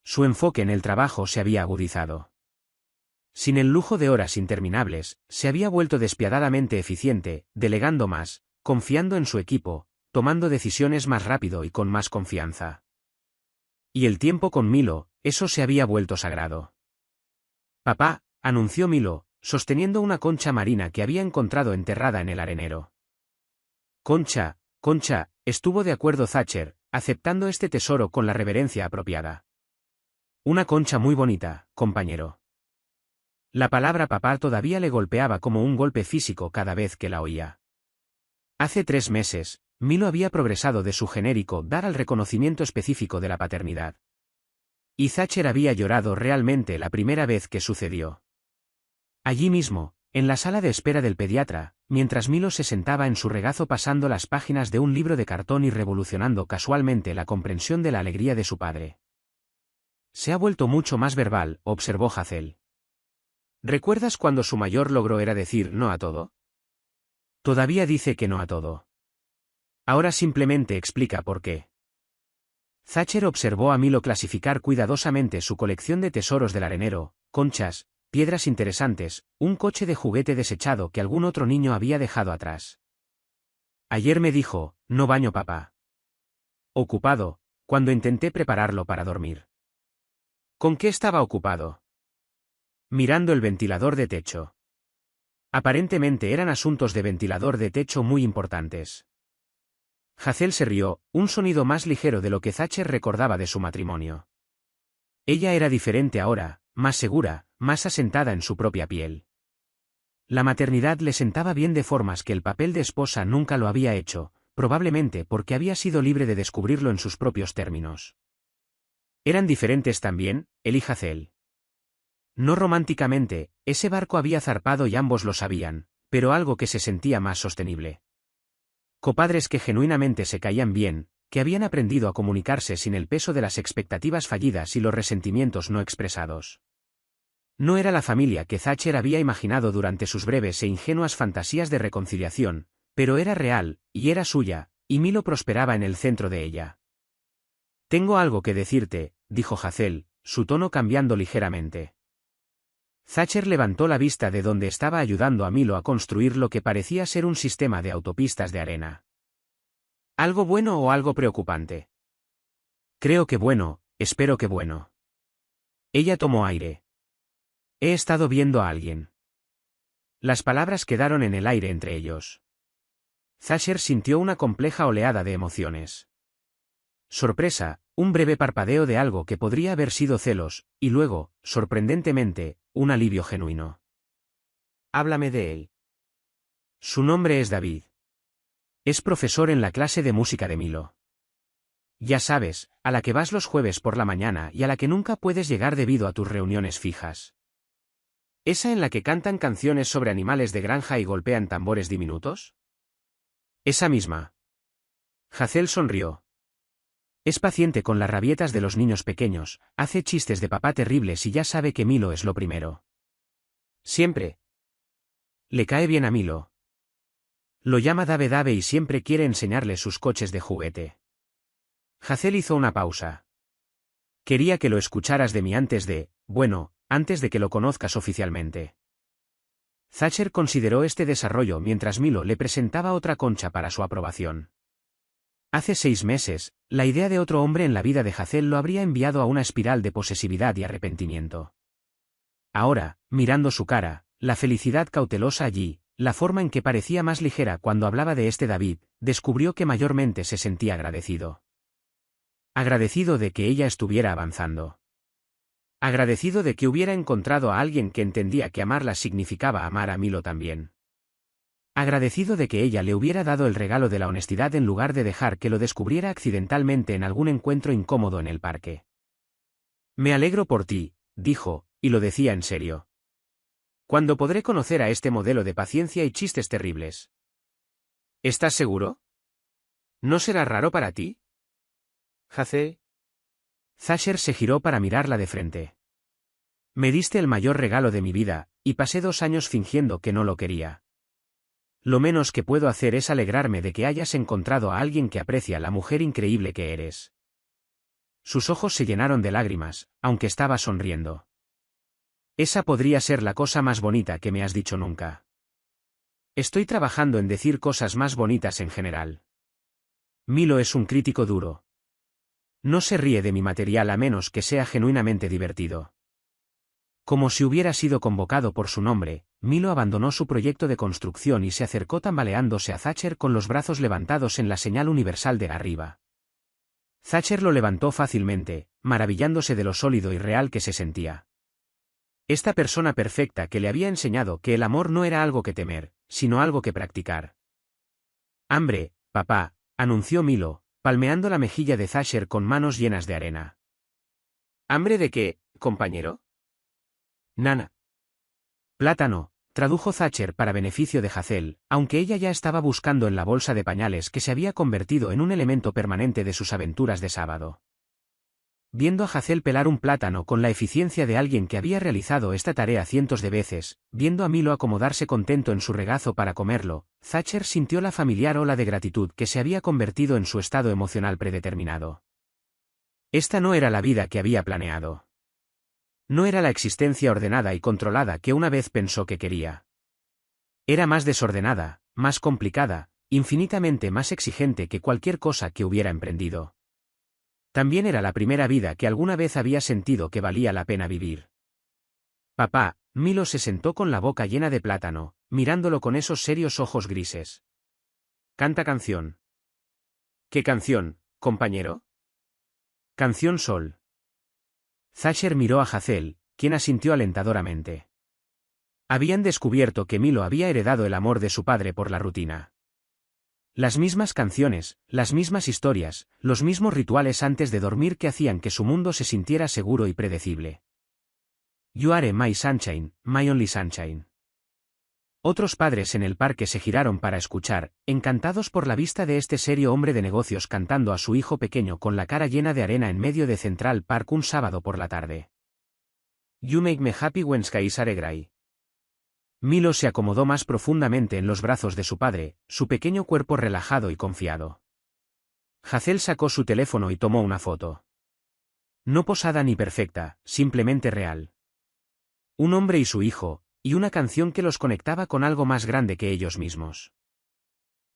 Su enfoque en el trabajo se había agudizado. Sin el lujo de horas interminables, se había vuelto despiadadamente eficiente, delegando más, confiando en su equipo, tomando decisiones más rápido y con más confianza. Y el tiempo con Milo, eso se había vuelto sagrado. «Papá», anunció Milo, sosteniendo una concha marina que había encontrado enterrada en el arenero. «Concha, concha», estuvo de acuerdo Thatcher, aceptando este tesoro con la reverencia apropiada. «Una concha muy bonita, compañero». La palabra papá todavía le golpeaba como un golpe físico cada vez que la oía. Hace 3 meses, Milo había progresado de su genérico dar al reconocimiento específico de la paternidad. Y Thatcher había llorado realmente la primera vez que sucedió. Allí mismo, en la sala de espera del pediatra, mientras Milo se sentaba en su regazo pasando las páginas de un libro de cartón y revolucionando casualmente la comprensión de la alegría de su padre. «Se ha vuelto mucho más verbal», observó Hazel. «¿Recuerdas cuando su mayor logro era decir no a todo?». «Todavía dice que no a todo. Ahora simplemente explica por qué». Thatcher observó a Milo clasificar cuidadosamente su colección de tesoros del arenero, conchas, piedras interesantes, un coche de juguete desechado que algún otro niño había dejado atrás. «Ayer me dijo, no baño papá. Ocupado, cuando intenté prepararlo para dormir». «¿Con qué estaba ocupado?». «Mirando el ventilador de techo». Aparentemente eran asuntos de ventilador de techo muy importantes. Hazel se rió, un sonido más ligero de lo que Thatcher recordaba de su matrimonio. Ella era diferente ahora, más segura, más asentada en su propia piel. La maternidad le sentaba bien de formas que el papel de esposa nunca lo había hecho, probablemente porque había sido libre de descubrirlo en sus propios términos. Eran diferentes también, él y Hazel. No románticamente, ese barco había zarpado y ambos lo sabían, pero algo que se sentía más sostenible. Copadres que genuinamente se caían bien, que habían aprendido a comunicarse sin el peso de las expectativas fallidas y los resentimientos no expresados. No era la familia que Thatcher había imaginado durante sus breves e ingenuas fantasías de reconciliación, pero era real, y era suya, y Milo prosperaba en el centro de ella. «Tengo algo que decirte», dijo Hazel, su tono cambiando ligeramente. Thatcher levantó la vista de donde estaba ayudando a Milo a construir lo que parecía ser un sistema de autopistas de arena. «¿Algo bueno o algo preocupante?». «Creo que bueno, espero que bueno». Ella tomó aire. «He estado viendo a alguien». Las palabras quedaron en el aire entre ellos. Thatcher sintió una compleja oleada de emociones. Sorpresa, un breve parpadeo de algo que podría haber sido celos, y luego, sorprendentemente, un alivio genuino. «Háblame de él». «Su nombre es David». Es profesor en la clase de música de Milo. Ya sabes, a la que vas los jueves por la mañana y a la que nunca puedes llegar debido a tus reuniones fijas. ¿Esa en la que cantan canciones sobre animales de granja y golpean tambores diminutos? Esa misma. Hazel sonrió. Es paciente con las rabietas de los niños pequeños, hace chistes de papá terribles y ya sabe que Milo es lo primero. Siempre. Le cae bien a Milo. Lo llama Dave Dave y siempre quiere enseñarle sus coches de juguete. Hazel hizo una pausa. Quería que lo escucharas de mí antes de que lo conozcas oficialmente. Thatcher consideró este desarrollo mientras Milo le presentaba otra concha para su aprobación. Hace 6 meses, la idea de otro hombre en la vida de Hazel lo habría enviado a una espiral de posesividad y arrepentimiento. Ahora, mirando su cara, la felicidad cautelosa allí, la forma en que parecía más ligera cuando hablaba de David, descubrió que mayormente se sentía agradecido. Agradecido de que ella estuviera avanzando. Agradecido de que hubiera encontrado a alguien que entendía que amarla significaba amar a Milo también. Agradecido de que ella le hubiera dado el regalo de la honestidad en lugar de dejar que lo descubriera accidentalmente en algún encuentro incómodo en el parque. Me alegro por ti, dijo, y lo decía en serio. ¿Cuándo podré conocer a este modelo de paciencia y chistes terribles? ¿Estás seguro? ¿No será raro para ti? Hazel. Thatcher se giró para mirarla de frente. Me diste el mayor regalo de mi vida, y pasé 2 años fingiendo que no lo quería. Lo menos que puedo hacer es alegrarme de que hayas encontrado a alguien que aprecia la mujer increíble que eres. Sus ojos se llenaron de lágrimas, aunque estaba sonriendo. Esa podría ser la cosa más bonita que me has dicho nunca. Estoy trabajando en decir cosas más bonitas en general. Milo es un crítico duro. No se ríe de mi material a menos que sea genuinamente divertido. Como si hubiera sido convocado por su nombre, Milo abandonó su proyecto de construcción y se acercó tambaleándose a Thatcher con los brazos levantados en la señal universal de arriba. Thatcher lo levantó fácilmente, maravillándose de lo sólido y real que se sentía. Esta persona perfecta que le había enseñado que el amor no era algo que temer, sino algo que practicar. Hambre, papá, anunció Milo, palmeando la mejilla de Thatcher con manos llenas de arena. ¿Hambre de qué, compañero? Nana. Plátano, tradujo Thatcher para beneficio de Hazel, aunque ella ya estaba buscando en la bolsa de pañales que se había convertido en un elemento permanente de sus aventuras de sábado. Viendo a Hazel pelar un plátano con la eficiencia de alguien que había realizado esta tarea cientos de veces, viendo a Milo acomodarse contento en su regazo para comerlo, Thatcher sintió la familiar ola de gratitud que se había convertido en su estado emocional predeterminado. Esta no era la vida que había planeado. No era la existencia ordenada y controlada que una vez pensó que quería. Era más desordenada, más complicada, infinitamente más exigente que cualquier cosa que hubiera emprendido. También era la primera vida que alguna vez había sentido que valía la pena vivir. Papá, Milo se sentó con la boca llena de plátano, mirándolo con esos serios ojos grises. Canta canción. ¿Qué canción, compañero? Canción Sol. Thatcher miró a Hazel, quien asintió alentadoramente. Habían descubierto que Milo había heredado el amor de su padre por la rutina. Las mismas canciones, las mismas historias, los mismos rituales antes de dormir que hacían que su mundo se sintiera seguro y predecible. You are my sunshine, my only sunshine. Otros padres en el parque se giraron para escuchar, encantados por la vista de este serio hombre de negocios cantando a su hijo pequeño con la cara llena de arena en medio de Central Park un sábado por la tarde. You make me happy when skies are gray. Milo se acomodó más profundamente en los brazos de su padre, su pequeño cuerpo relajado y confiado. Hazel sacó su teléfono y tomó una foto. No posada ni perfecta, simplemente real. Un hombre y su hijo, y una canción que los conectaba con algo más grande que ellos mismos.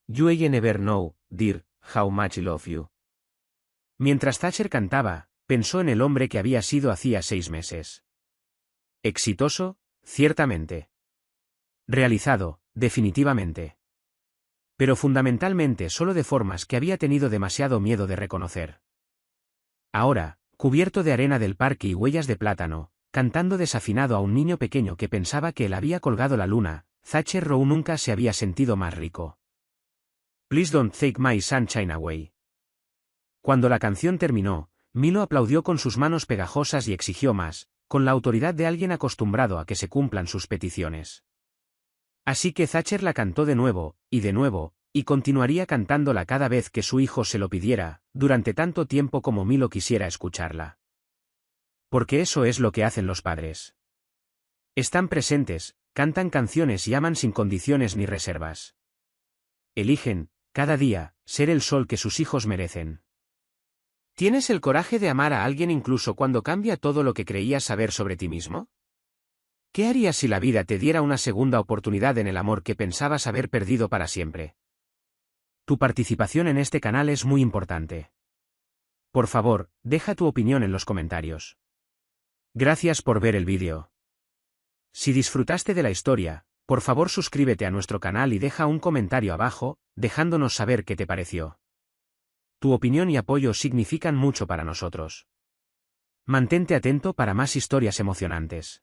You ain't never know, dear, how much I love you. Mientras Thatcher cantaba, pensó en el hombre que había sido hacía 6 meses. Exitoso, ciertamente. Realizado, definitivamente. Pero fundamentalmente solo de formas que había tenido demasiado miedo de reconocer. Ahora, cubierto de arena del parque y huellas de plátano, cantando desafinado a un niño pequeño que pensaba que él había colgado la luna, Thatcher Rowe nunca se había sentido más rico. Please don't take my sunshine away. Cuando la canción terminó, Milo aplaudió con sus manos pegajosas y exigió más, con la autoridad de alguien acostumbrado a que se cumplan sus peticiones. Así que Thatcher la cantó de nuevo, y continuaría cantándola cada vez que su hijo se lo pidiera, durante tanto tiempo como Milo quisiera escucharla. Porque eso es lo que hacen los padres. Están presentes, cantan canciones y aman sin condiciones ni reservas. Eligen, cada día, ser el sol que sus hijos merecen. ¿Tienes el coraje de amar a alguien incluso cuando cambia todo lo que creías saber sobre ti mismo? ¿Qué harías si la vida te diera una segunda oportunidad en el amor que pensabas haber perdido para siempre? Tu participación en este canal es muy importante. Por favor, deja tu opinión en los comentarios. Gracias por ver el vídeo. Si disfrutaste de la historia, por favor suscríbete a nuestro canal y deja un comentario abajo, dejándonos saber qué te pareció. Tu opinión y apoyo significan mucho para nosotros. Mantente atento para más historias emocionantes.